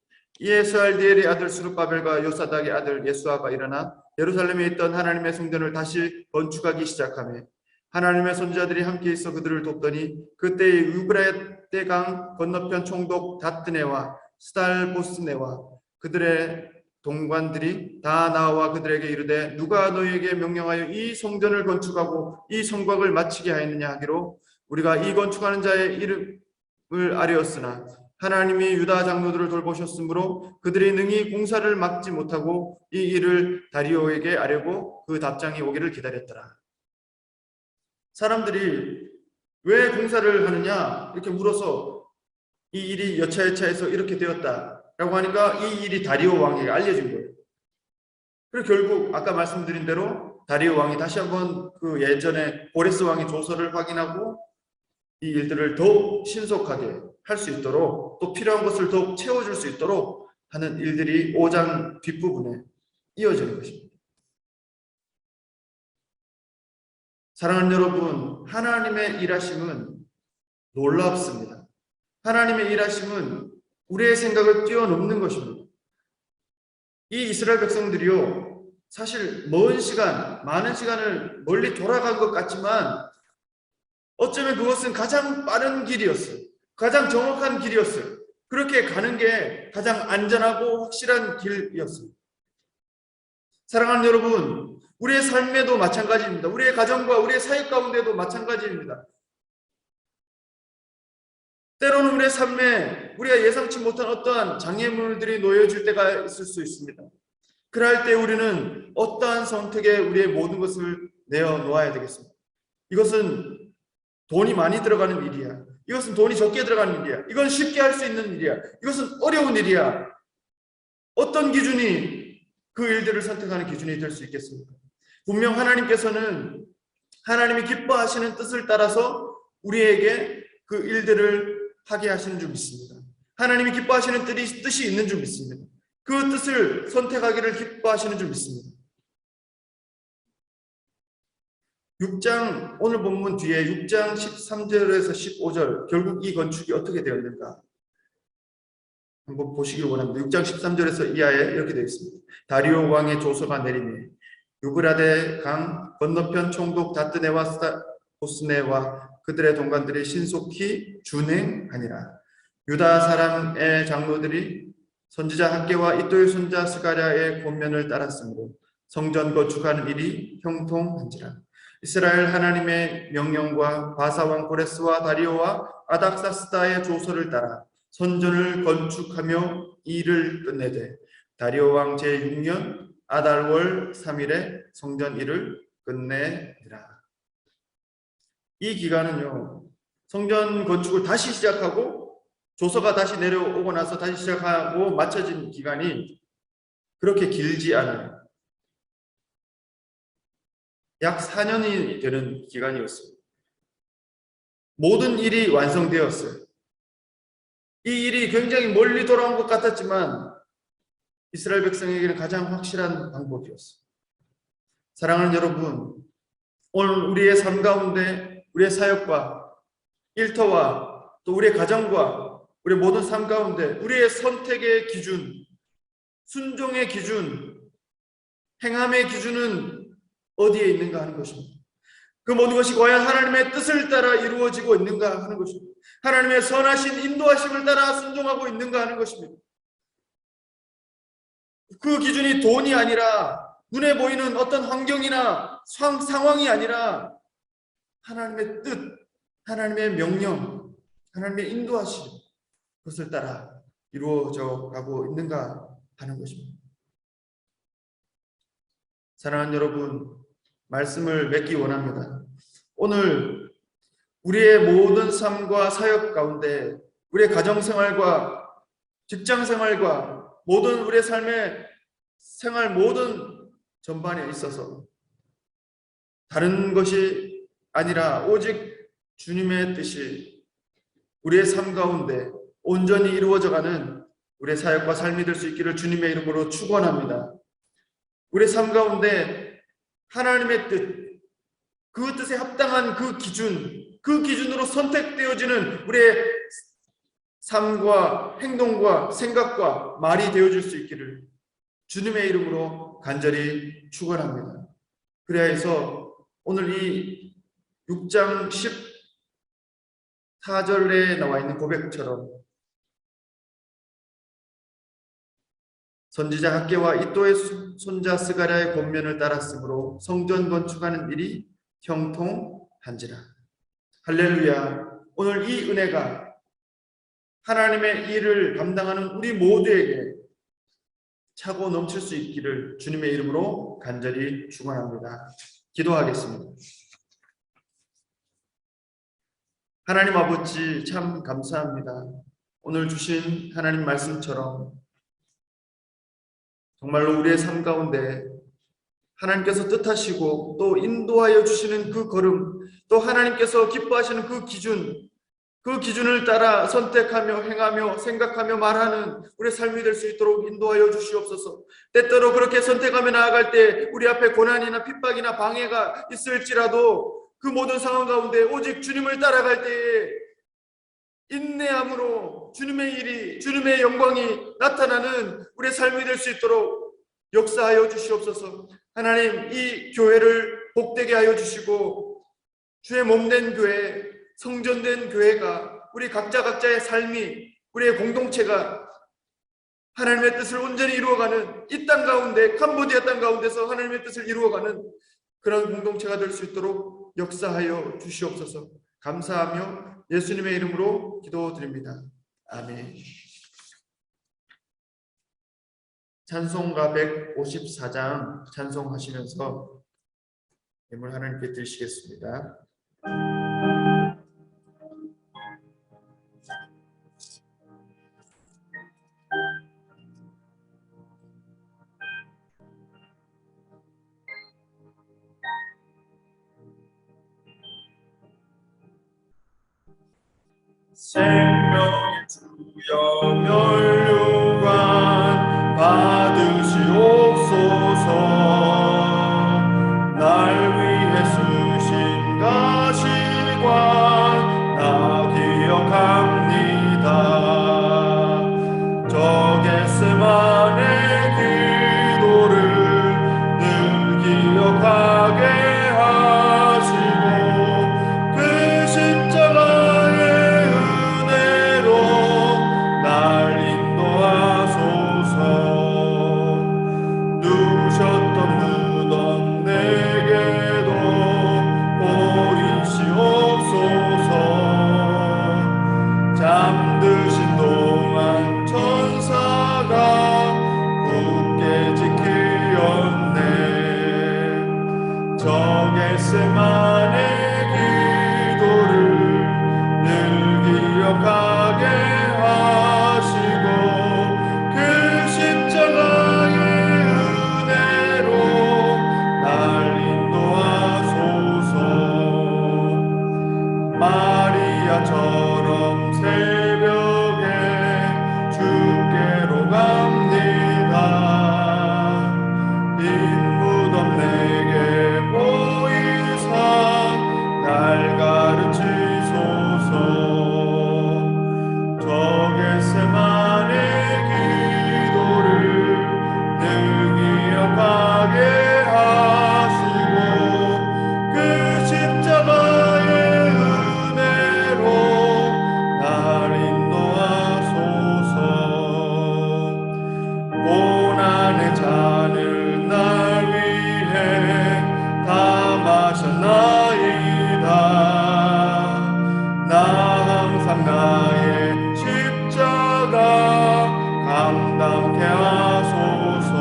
이에 스알디엘의 아들 스룹바벨과 요사닥의 아들 예수아가 일어나 예루살렘에 있던 하나님의 성전을 다시 건축하기 시작하며 하나님의 선지자들이 함께 있어 그들을 돕더니 그때의 유브라데 강 건너편 총독 다뜨네와 스달보스네와 그들의 동관들이 다 나와 그들에게 이르되 누가 너희에게 명령하여 이 성전을 건축하고 이 성곽을 마치게 하였느냐 하기로 우리가 이 건축하는 자의 이름을 아뢰었으나 하나님이 유다 장로들을 돌보셨으므로 그들이 능히 공사를 막지 못하고 이 일을 다리오에게 아뢰고 그 답장이 오기를 기다렸더라. 사람들이 왜 공사를 하느냐 이렇게 물어서 이 일이 여차여차해서 이렇게 되었다라고 하니까 이 일이 다리오 왕에게 알려진 거예요. 그리고 결국 아까 말씀드린 대로 다리오 왕이 다시 한번 그 예전에 고레스 왕의 조서를 확인하고 이 일들을 더욱 신속하게 할 수 있도록 또 필요한 것을 더욱 채워줄 수 있도록 하는 일들이 5장 뒷부분에 이어지는 것입니다. 사랑하는 여러분, 하나님의 일하심은 놀랍습니다. 하나님의 일하심은 우리의 생각을 뛰어넘는 것입니다. 이 이스라엘 백성들이요, 사실 많은 시간을 멀리 돌아간 것 같지만 어쩌면 그것은 가장 빠른 길이었어요. 가장 정확한 길이었어요. 그렇게 가는 게 가장 안전하고 확실한 길이었어요. 사랑하는 여러분, 우리의 삶에도 마찬가지입니다. 우리의 가정과 우리의 사역 가운데도 마찬가지입니다. 때로는 우리의 삶에 우리가 예상치 못한 어떠한 장애물들이 놓여질 때가 있을 수 있습니다. 그럴 때 우리는 어떠한 선택에 우리의 모든 것을 내어놓아야 되겠습니다. 이것은 돈이 많이 들어가는 일이야. 이것은 돈이 적게 들어가는 일이야. 이건 쉽게 할 수 있는 일이야. 이것은 어려운 일이야. 어떤 기준이 그 일들을 선택하는 기준이 될 수 있겠습니까? 분명 하나님께서는 하나님이 기뻐하시는 뜻을 따라서 우리에게 그 일들을 하게 하시는 줄 믿습니다. 하나님이 기뻐하시는 뜻이 있는 줄 믿습니다. 그 뜻을 선택하기를 기뻐하시는 줄 믿습니다. 6장 오늘 본문 뒤에 6장 13절에서 15절 결국 이 건축이 어떻게 되었는가 한번 보시길 원합니다. 6장 13절에서 이하에 이렇게 되어 있습니다. 다리오 왕의 조서가 내리니 유브라데 강 건너편 총독 다뜨네와 스타보스네와 그들의 동관들이 신속히 준행하니라. 유다 사람의 장로들이 선지자 학개와 이도의 손자 스가랴의 권면을 따랐으므로 성전 건축하는 일이 형통한지라. 이스라엘 하나님의 명령과 바사왕 고레스와 다리오와 아닥사스다의 조서를 따라 성전을 건축하며 일을 끝내되 다리오 왕 제6년 아달월 3일에 성전 일을 끝내니라. 이 기간은요, 성전 건축을 다시 시작하고 조서가 다시 내려오고 나서 다시 시작하고 마쳐진 기간이 그렇게 길지 않아요. 약 4년이 되는 기간이었습니다. 모든 일이 완성되었어요. 이 일이 굉장히 멀리 돌아온 것 같았지만 이스라엘 백성에게는 가장 확실한 방법이었어요. 사랑하는 여러분, 오늘 우리의 삶 가운데 우리의 사역과 일터와 또 우리의 가정과 우리의 모든 삶 가운데 우리의 선택의 기준, 순종의 기준, 행함의 기준은 어디에 있는가 하는 것입니다. 그 모든 것이 과연 하나님의 뜻을 따라 이루어지고 있는가 하는 것입니다. 하나님의 선하신 인도하심을 따라 순종하고 있는가 하는 것입니다. 그 기준이 돈이 아니라 눈에 보이는 어떤 환경이나 상황이 아니라 하나님의 뜻, 하나님의 명령, 하나님의 인도하심 그것을 따라 이루어져 가고 있는가 하는 것입니다. 사랑하는 여러분, 말씀을 맺기 원합니다. 오늘 우리의 모든 삶과 사역 가운데 우리의 가정생활과 직장생활과 모든 우리의 삶의 생활 모든 전반에 있어서 다른 것이 아니라 오직 주님의 뜻이 우리의 삶 가운데 온전히 이루어져가는 우리의 사역과 삶이 될 수 있기를 주님의 이름으로 축원합니다. 우리의 삶 가운데 하나님의 뜻, 그 뜻에 합당한 그 기준으로 선택되어지는 우리의 삶과 행동과 생각과 말이 되어질 수 있기를 주님의 이름으로 간절히 축원합니다. 그래야 해서 오늘 이 6장 14절에 나와 있는 고백처럼 선지자 학개와 이또의 손자 스가랴의 권면을 따랐으므로 성전 건축하는 일이 형통한지라. 할렐루야. 오늘 이 은혜가 하나님의 일을 감당하는 우리 모두에게 차고 넘칠 수 있기를 주님의 이름으로 간절히 축원합니다. 기도하겠습니다. 하나님 아버지 참 감사합니다. 오늘 주신 하나님 말씀처럼 정말로 우리의 삶 가운데 하나님께서 뜻하시고 또 인도하여 주시는 그 걸음, 또 하나님께서 기뻐하시는 그 기준을 따라 선택하며 행하며 생각하며 말하는 우리의 삶이 될 수 있도록 인도하여 주시옵소서. 때때로 그렇게 선택하며 나아갈 때 우리 앞에 고난이나 핍박이나 방해가 있을지라도 그 모든 상황 가운데 오직 주님을 따라갈 때에 인내함으로 주님의 일이, 주님의 영광이 나타나는 우리의 삶이 될 수 있도록 역사하여 주시옵소서. 하나님, 이 교회를 복되게 하여 주시고 주의 몸된 교회, 성전된 교회가 우리 각자의 삶이, 우리의 공동체가 하나님의 뜻을 온전히 이루어가는 이 땅 가운데, 캄보디아 땅 가운데서 하나님의 뜻을 이루어가는 그런 공동체가 될 수 있도록 역사하여 주시옵소서. 감사하며 예수님의 이름으로 기도드립니다. 아멘. 찬송가 154장 찬송하시면서 예물 하나님께 드리시겠습니다. 생명의 주여 면류관 받으시옵소서. 날 위해 쓰신 가시관 나 기억합니다. 저 겟세마네 기도를 늘 기억하게 하시고 그 십자가의 잠드신 동안 천사가 굳게 지키었네. 저 겟세마네 기도를 늘 기억하게 하시고 그 십자가의 은혜로 날 인도하소서. 마리아처럼 새벽에 주께로 갑니다. 빈 무덤 내게 보이사 날 가르치소서. 저 겟세마네 기도를 늘 기억하게 하시고 그 십자가의 은혜로 날 인도하소서. 고난의 잔을 날 위해 다 마셨나이다. 나 항상 나의 십자가 감당케 하소서.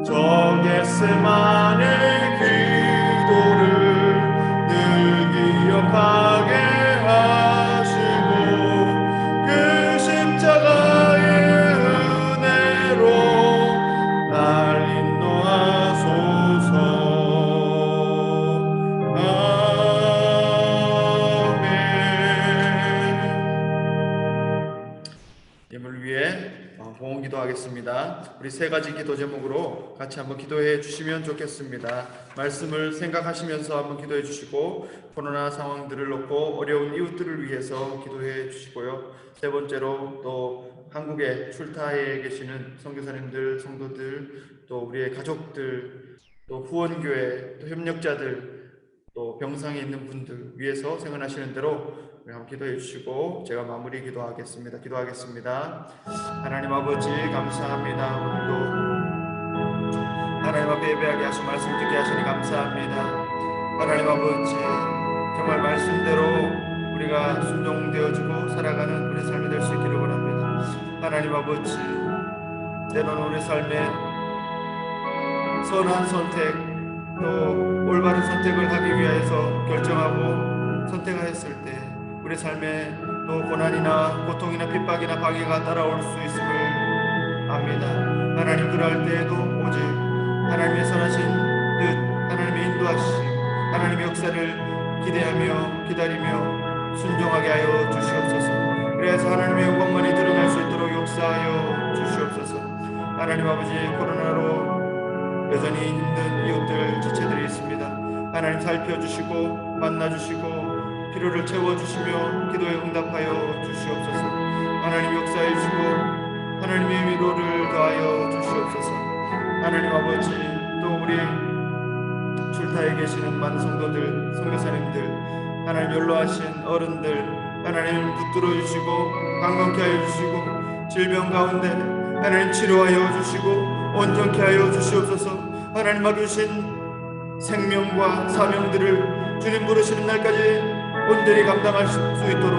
저 겟세마네 기도를 늘 기억하게 하시고 그 십자가의 은혜로 날 인도하소서. 기도하겠습니다. 우리 세 가지 기도 제목으로 같이 한번 기도해 주시면 좋겠습니다. 말씀을 생각하시면서 한번 기도해 주시고, 코로나 상황들을 놓고 어려운 이웃들을 위해서 기도해 주시고요. 세 번째로 또 한국에 출타해 계시는 선교사님들, 성도들, 또 우리의 가족들, 또 후원교회, 또 협력자들, 또 병상에 있는 분들 위해서 생각하시는 대로 한번 기도해 주시고 제가 마무리 기도하겠습니다. 하나님 아버지 감사합니다. 오늘도 하나님 앞에 예배하게 하신 말씀 듣게 하시니 감사합니다. 하나님 아버지 정말 말씀대로 우리가 순종되어지고 살아가는 우리 삶이 될 수 있기를 원합니다. 하나님 아버지 때로는 우리 삶에 선한 선택 또 올바른 선택을 하기 위해서 결정하고 선택하였을 때 우리 삶에 또 고난이나 고통이나 핍박이나 방해가 따라올 수 있음을 압니다. 하나님 그럴 때에도 오직 하나님의 선하신 뜻, 하나님의 인도하심, 하나님의 역사를 기대하며 기다리며 순종하게 하여 주시옵소서. 그래서 하나님의 영광만이 드러날 수 있도록 역사하여 주시옵소서. 하나님 아버지 코로나로 여전히 힘든 이웃들 지체들이 있습니다. 하나님 살펴주시고 만나주시고 필요를 채워주시며 기도에 응답하여 주시옵소서. 하나님 역사해 주시고 하나님의 위로를 더하여 주시옵소서. 하나님 아버지 또 우리 출타에 계시는 많은 성도들, 선교사님들, 하나님 연로하신 어른들 하나님 붙들어 주시고 강건케 하여 주시고 질병 가운데 하나님 치료하여 주시고 온전케 하여 주시옵소서. 하나님 맡기신 생명과 사명들을 주님 부르시는 날까지 온전히 감당할 수 있도록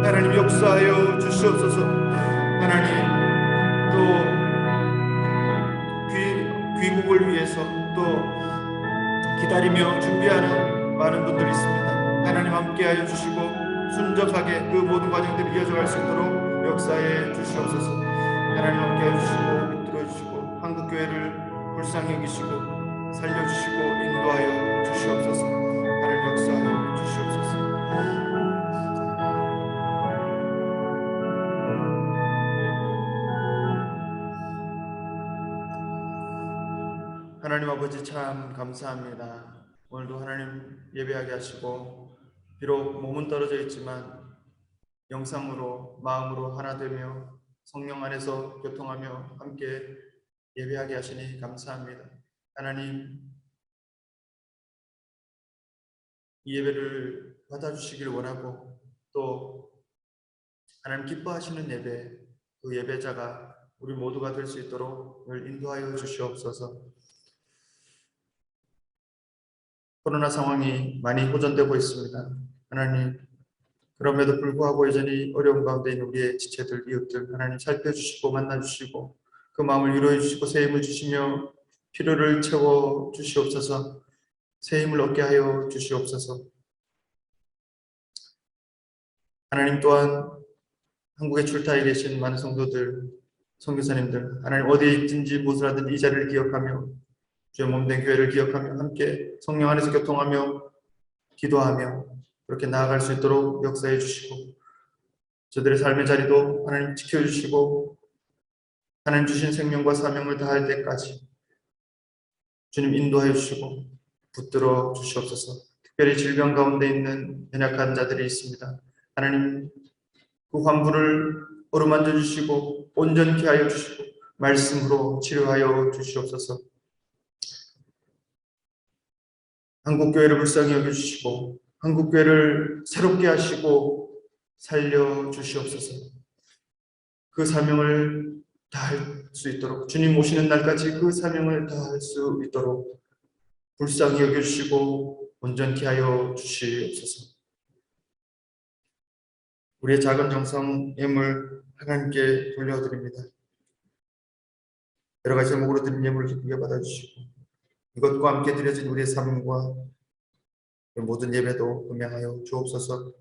하나님 역사하여 주시옵소서. 하나님 또 귀국을 위해서 또 기다리며 준비하는 많은 분들이 있습니다. 하나님 함께하여 주시고 순적하게 그 모든 과정들이 이어져갈 수 있도록 역사해 주시옵소서. 하나님 함께하여 주시고 붙들어 주시고 한국교회를 불쌍히 여기시고 살려주시고 인도하여 주시옵소서. 하나님 역사하여 주시옵소서. 하나님 아버지 참 감사합니다. 오늘도 하나님 예배하게 하시고 비록 몸은 떨어져 있지만 영상으로 마음으로 하나 되며 성령 안에서 교통하며 함께 예배하게 하시니 감사합니다. 하나님 이 예배를 받아주시길 원하고 또 하나님 기뻐하시는 예배, 그 예배자가 우리 모두가 될 수 있도록 늘 인도하여 주시옵소서. 코로나 상황이 많이 호전되고 있습니다. 하나님 그럼에도 불구하고 여전히 어려운 가운데 있는 우리의 지체들, 이웃들 하나님 살펴주시고 만나주시고 그 마음을 위로해 주시고 새 힘을 주시며 필요를 채워 주시옵소서. 새 힘을 얻게 하여 주시옵소서. 하나님 또한 한국에 출타해 계신 많은 성도들, 선교사님들 하나님 어디에 있든지 무엇을 하든 이 자리를 기억하며 주의 몸된 교회를 기억하며 함께 성령 안에서 교통하며 기도하며 그렇게 나아갈 수 있도록 역사해 주시고 저들의 삶의 자리도 하나님 지켜주시고 하나님 주신 생명과 사명을 다할 때까지 주님 인도해 주시고 붙들어 주시옵소서. 특별히 질병 가운데 있는 연약한 자들이 있습니다. 하나님 그 환부를 어루만져 주시고 온전케 하여 주시고 말씀으로 치료하여 주시옵소서. 한국교회를 불쌍히 여겨주시고 한국교회를 새롭게 하시고 살려 주시옵소서. 그 사명을 다할 수 있도록 주님 오시는 날까지 그 사명을 다할 수 있도록 불쌍히 여겨주시고 온전케 하여 주시옵소서. 우리의 작은 정성 예물 하나님께 돌려드립니다. 여러 가지 제목으로 드린 예물을 기쁘게 받아주시고 이것과 함께 드려진 우리의 삶과 모든 예배도 음양하여 주옵소서.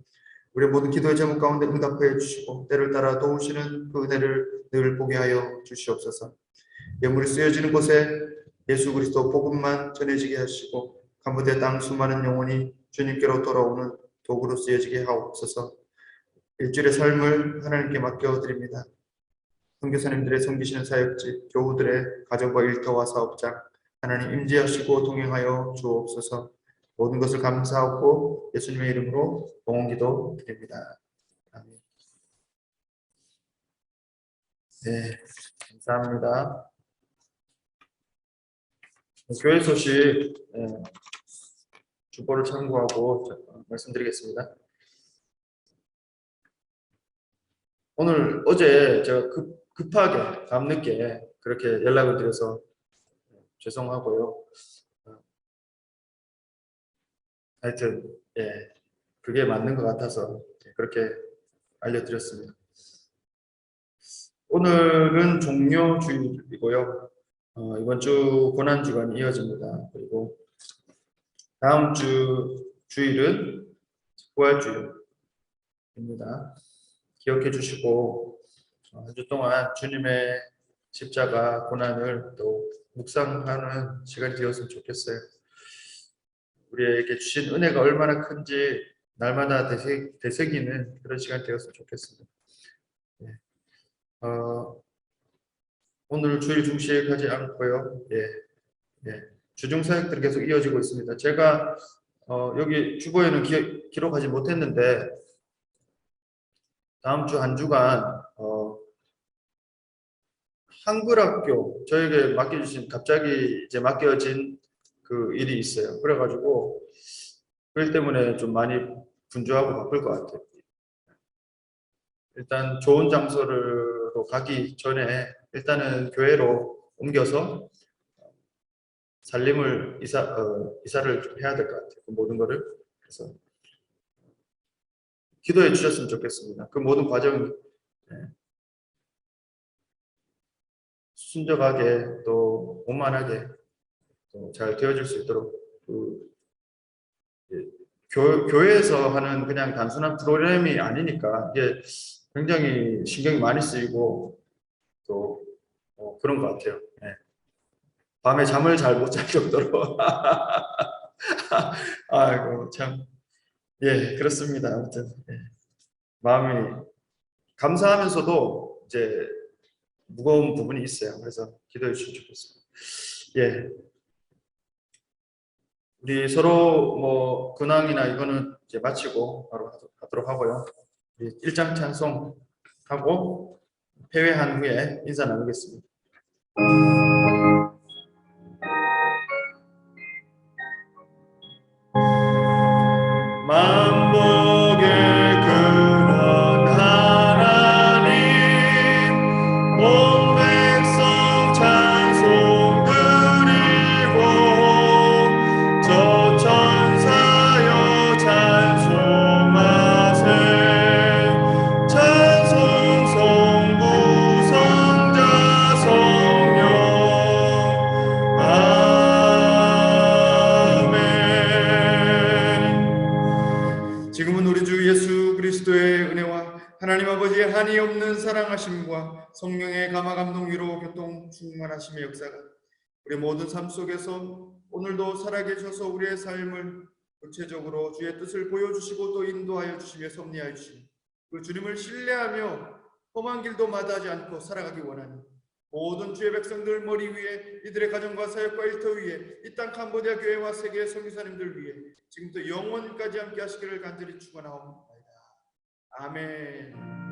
우리의 모든 기도의 제목 가운데 응답하여 주시고 때를 따라 도우시는 그 은혜를 늘 보게 하여 주시옵소서. 예물이 쓰여지는 곳에 예수 그리스도 복음만 전해지게 하시고 간부대 땅 수많은 영혼이 주님께로 돌아오는 도구로 쓰여지게 하옵소서. 일주일의 삶을 하나님께 맡겨드립니다. 선교사님들의 섬기시는 사역직, 교우들의 가정과 일터와 사업장 하나님 임재하시고 동행하여 주옵소서. 모든 것을 감사하고 예수님의 이름으로 봉헌기도 드립니다. 아멘. 네, 감사합니다. 교회 소식 주보를 참고하고 말씀드리겠습니다. 오늘 어제 제가 급하게 밤늦게 그렇게 연락을 드려서 죄송하고요. 하여튼 그게 맞는 것 같아서 그렇게 알려드렸습니다. 오늘은 종료주일이고요. 이번 주 고난주간이 이어집니다. 그리고 다음 주 주일은 부활주일입니다. 기억해 주시고 한 주 동안 주님의 십자가 고난을 또 묵상하는 시간이 되었으면 좋겠어요. 우리에게 주신 은혜가 얼마나 큰지 날마다 되새기는 그런 시간이 되었으면 좋겠습니다. 오늘 주일 중식하지 않고요. 주중 사역들이 계속 이어지고 있습니다. 제가 여기 주보에는 기록하지 못했는데 다음 주 한 주간 한글학교 저에게 맡겨주신 갑자기 이제 맡겨진 그 일이 있어요. 그래가지고 그 일 때문에 좀 많이 분주하고 바쁠 것 같아요. 일단 좋은 장소로 가기 전에 일단은 교회로 옮겨서 살림을 이사를 좀 해야 될 것 같아요. 그 모든 거를. 그래서 기도해 주셨으면 좋겠습니다. 그 모든 과정이 순적하게 또 원만하게 또 잘 되어질 수 있도록 교회에서 하는 그냥 단순한 프로그램이 아니니까 이게 굉장히 신경이 많이 쓰이고 또 그런 것 같아요. 밤에 잠을 잘 못 잘 정도로 아이고 참 그렇습니다. 아무튼 마음이 감사하면서도 이제 무거운 부분이 있어요. 그래서 기도해 주시면 좋겠습니다. 우리 서로 뭐 근황이나 이거는 이제 마치고 바로 하도록 하고요. 우리 1장 찬송하고 패회한 후에 인사 나누겠습니다. 만복의 근원 하나님 온 백성 찬송 드리고 저 천사여 찬송하세 찬송 성부 성자 성령 지금은 우리 주 예수 그리스도의 은혜와 하나님 아버지의 한이 없는 사랑하심과 성령의 감화 감동 위로 교통 충만하심의 역사가 우리 모든 삶 속에서 오늘도 살아계셔서 우리의 삶을 구체적으로 주의 뜻을 보여주시고 또 인도하여 주시며 섭리하여 주시며 그 주님을 신뢰하며 험한 길도 마다하지 않고 살아가기 원하니 모든 주의 백성들 머리 위에 이들의 가정과 사역과 일터 위에 이 땅 캄보디아 교회와 세계의 선교사님들 위에 지금부터 영원까지 함께 하시기를 간절히 축원하옵나이다. 아멘.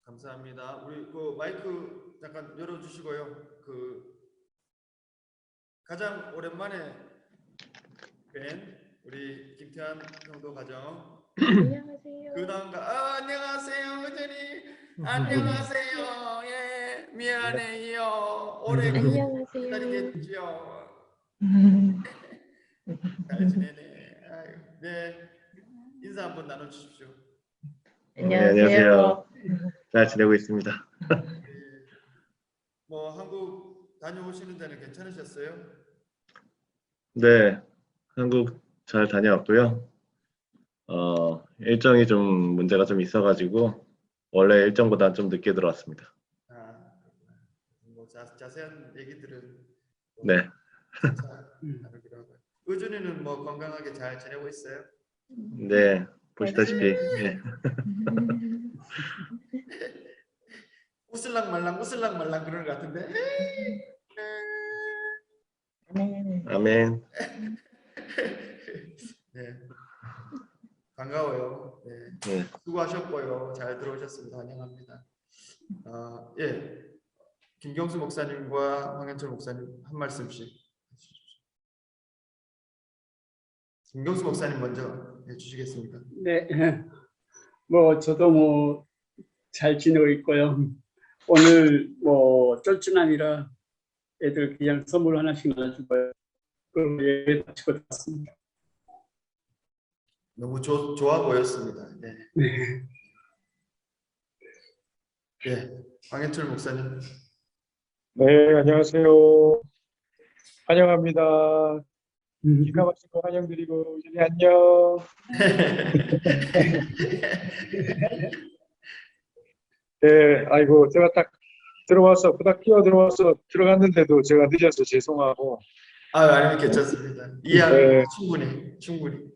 감사합니다. 우리 그 마이크 잠깐 열어주시고요. 가장 오랜만에 뵌 우리 김태환 형도 가정. 안녕하세요. 근황가 안녕하세요, 은전이. 안녕하세요. 미안해요. 오래 기다리겠죠. 잘 지내네. 아유, 네, 인사 한번 나눠주십시오. 네, 안녕하세요. 잘 지내고 있습니다. 뭐 한국 다녀오시는 데는 괜찮으셨어요? 네, 한국 잘 다녀왔고요. 일정이 좀 문제가 좀 있어가지고 원래 일정보다 좀 늦게 들어왔습니다. 뭐 자세한 얘기들은 네. 나누기로 하고요. 의준이는 뭐 건강하게 잘 지내고 있어요? 네, 보시다시피. 네. 웃을랑 말랑 그러는 것 같은데. 아멘. 네, 반가워요. 네. 네. 수고하셨고요. 잘 들어오셨습니다. 환영합니다. 예, 김경수 목사님과 황현철 목사님 한 말씀씩 해주십시오. 김경수 목사님 먼저 해주시겠습니까? 네, 뭐 저도 뭐 잘 지내고 있고요. 오늘 뭐 쫄쫄하니라 애들 그냥 선물 하나씩 나눠주고요. 그리고 예배 마치고 왔습니다. 너무 좋아 보였습니다. 네. 네, 황현철 목사님. 네, 안녕하세요. 환영합니다. 기가 막히고 환영드리고, 이제 안녕. 네, 아이고, 제가 딱 들어와서, 후딱 뛰어 들어와서 들어갔는데도 제가 늦어서 죄송하고, 아니 괜찮습니다. 이해합니다. 네. 충분히.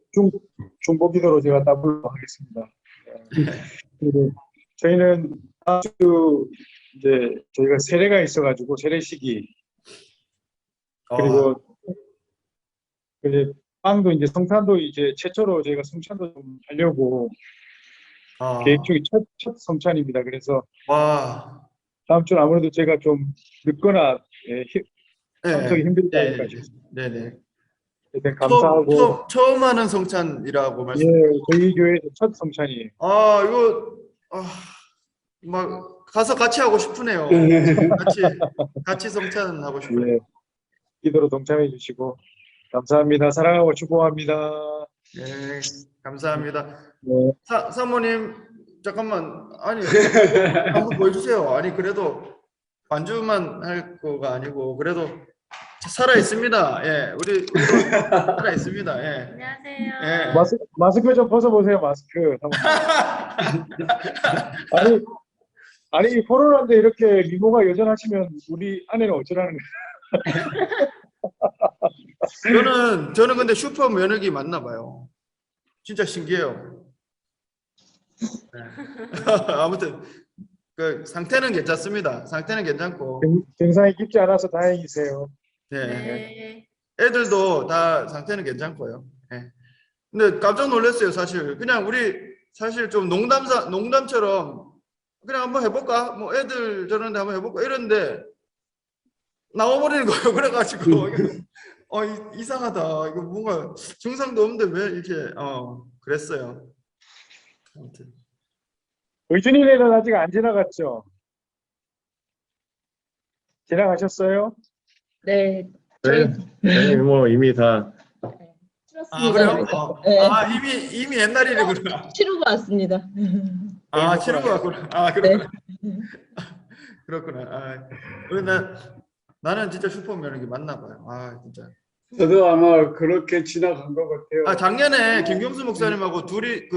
중보기도로 제가 따블로 하겠습니다. 그리고 저희는 다음 주 이제 저희가 세례가 있어가지고, 세례식이, 그리고 이제 빵도 이제 성찬도 이제 최초로 저희가 성찬도 좀 하려고 계획 중에 첫 성찬입니다. 그래서 와, 다음 주는 아무래도 제가 좀 늦거나 참석이 힘들지 네, 않을까 싶습니다. 네네. 일단 감사하고 처음 하는 성찬이라고 예, 말씀. 저희 교회에서 첫 성찬이에요. 이거 막 가서 같이 하고 싶으네요. 같이 성찬 하고 싶어요. 예, 기도로 동참해 주시고 감사합니다. 사랑하고 축복합니다. 네, 감사합니다. 네. 사모님 잠깐만, 아니 한번 보여주세요. 아니 그래도 반주만 할 거가 아니고 그래도 살아 있습니다. 예, 우리 살아 있습니다. 예. 안녕하세요. 예. 마스크 좀 벗어보세요. 마스크. 아니 코로나인데 이렇게 미모가 여전하시면 우리 아내는 어쩌라는 거예요? 저는 근데 슈퍼 면역이 맞나 봐요. 진짜 신기해요. 네. 아무튼 그 상태는 괜찮습니다. 상태는 괜찮고. 증상이 깊지 않아서 다행이세요. 네. 네. 애들도 다 상태는 괜찮고요. 네. 근데 깜짝 놀랐어요, 사실. 그냥 우리 사실 좀 농담처럼 그냥 한번 해볼까? 뭐 애들 저런데 한번 해볼까? 이런데 나와버리는 거예요. 그래가지고 이상하다. 이거 뭔가 증상도 없는데 왜 이렇게 그랬어요. 아무튼. 의준이네는 아직 안 지나갔죠? 지나가셨어요? 네. 저희 뭐 이미 다 그래요? 네. 이미 옛날 일이구나. 치르고 왔습니다. 치르고 왔구나. 그렇구나. 그렇구나. 나는 진짜 슈퍼 면역이 맞나 봐요. 진짜. 저도 아마 그렇게 지나간 것 같아요. 작년에 김경수 목사님하고 둘이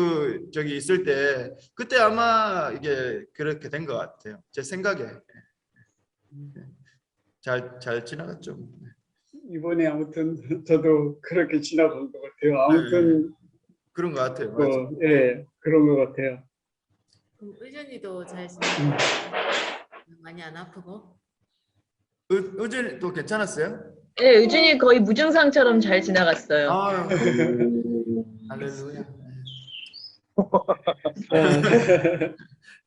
저기 있을 때 그때 아마 이게 그렇게 된 것 같아요. 제 생각에. 잘 지나갔죠. 이번에 아무튼 저도 그렇게 지나간 것 같아요. 아무튼 그런 것 같아요. 뭐, 예, 그런 것 같아요. 그럼 의전이도 잘 지내고 많이 안 아프고? 의준이도 괜찮았어요? 네, 의준이 거의 무증상처럼 잘 지나갔어요. 할렐루야.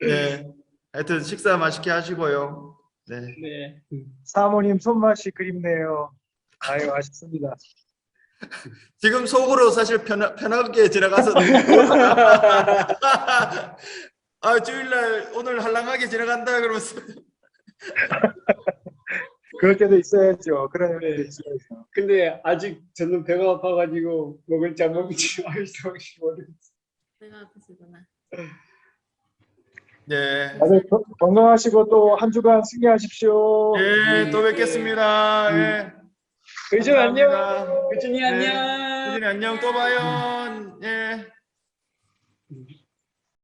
네. 하여튼 식사 맛있게 하시고요. 네. 네. 사모님 손맛이 그립네요. 아유, 아쉽습니다. 지금 속으로 사실 편하게 지나가서 주일날 오늘 한량하게 지나간다 그러면서 그럴 때도 있어야죠. 그런 때도 있어야죠. 근데 아직 저는 배가 아파가지고 먹을지 안 먹을지 알수 없이 모르겠어요. 배가 아프시구나. 네. 다들 건강하시고 또 한 주간 승리하십시오. 예, 또 뵙겠습니다. 예. 의준 안녕. 감사합니다. 유진이 네. 안녕. 유진이 안녕. 또 봐요. 예.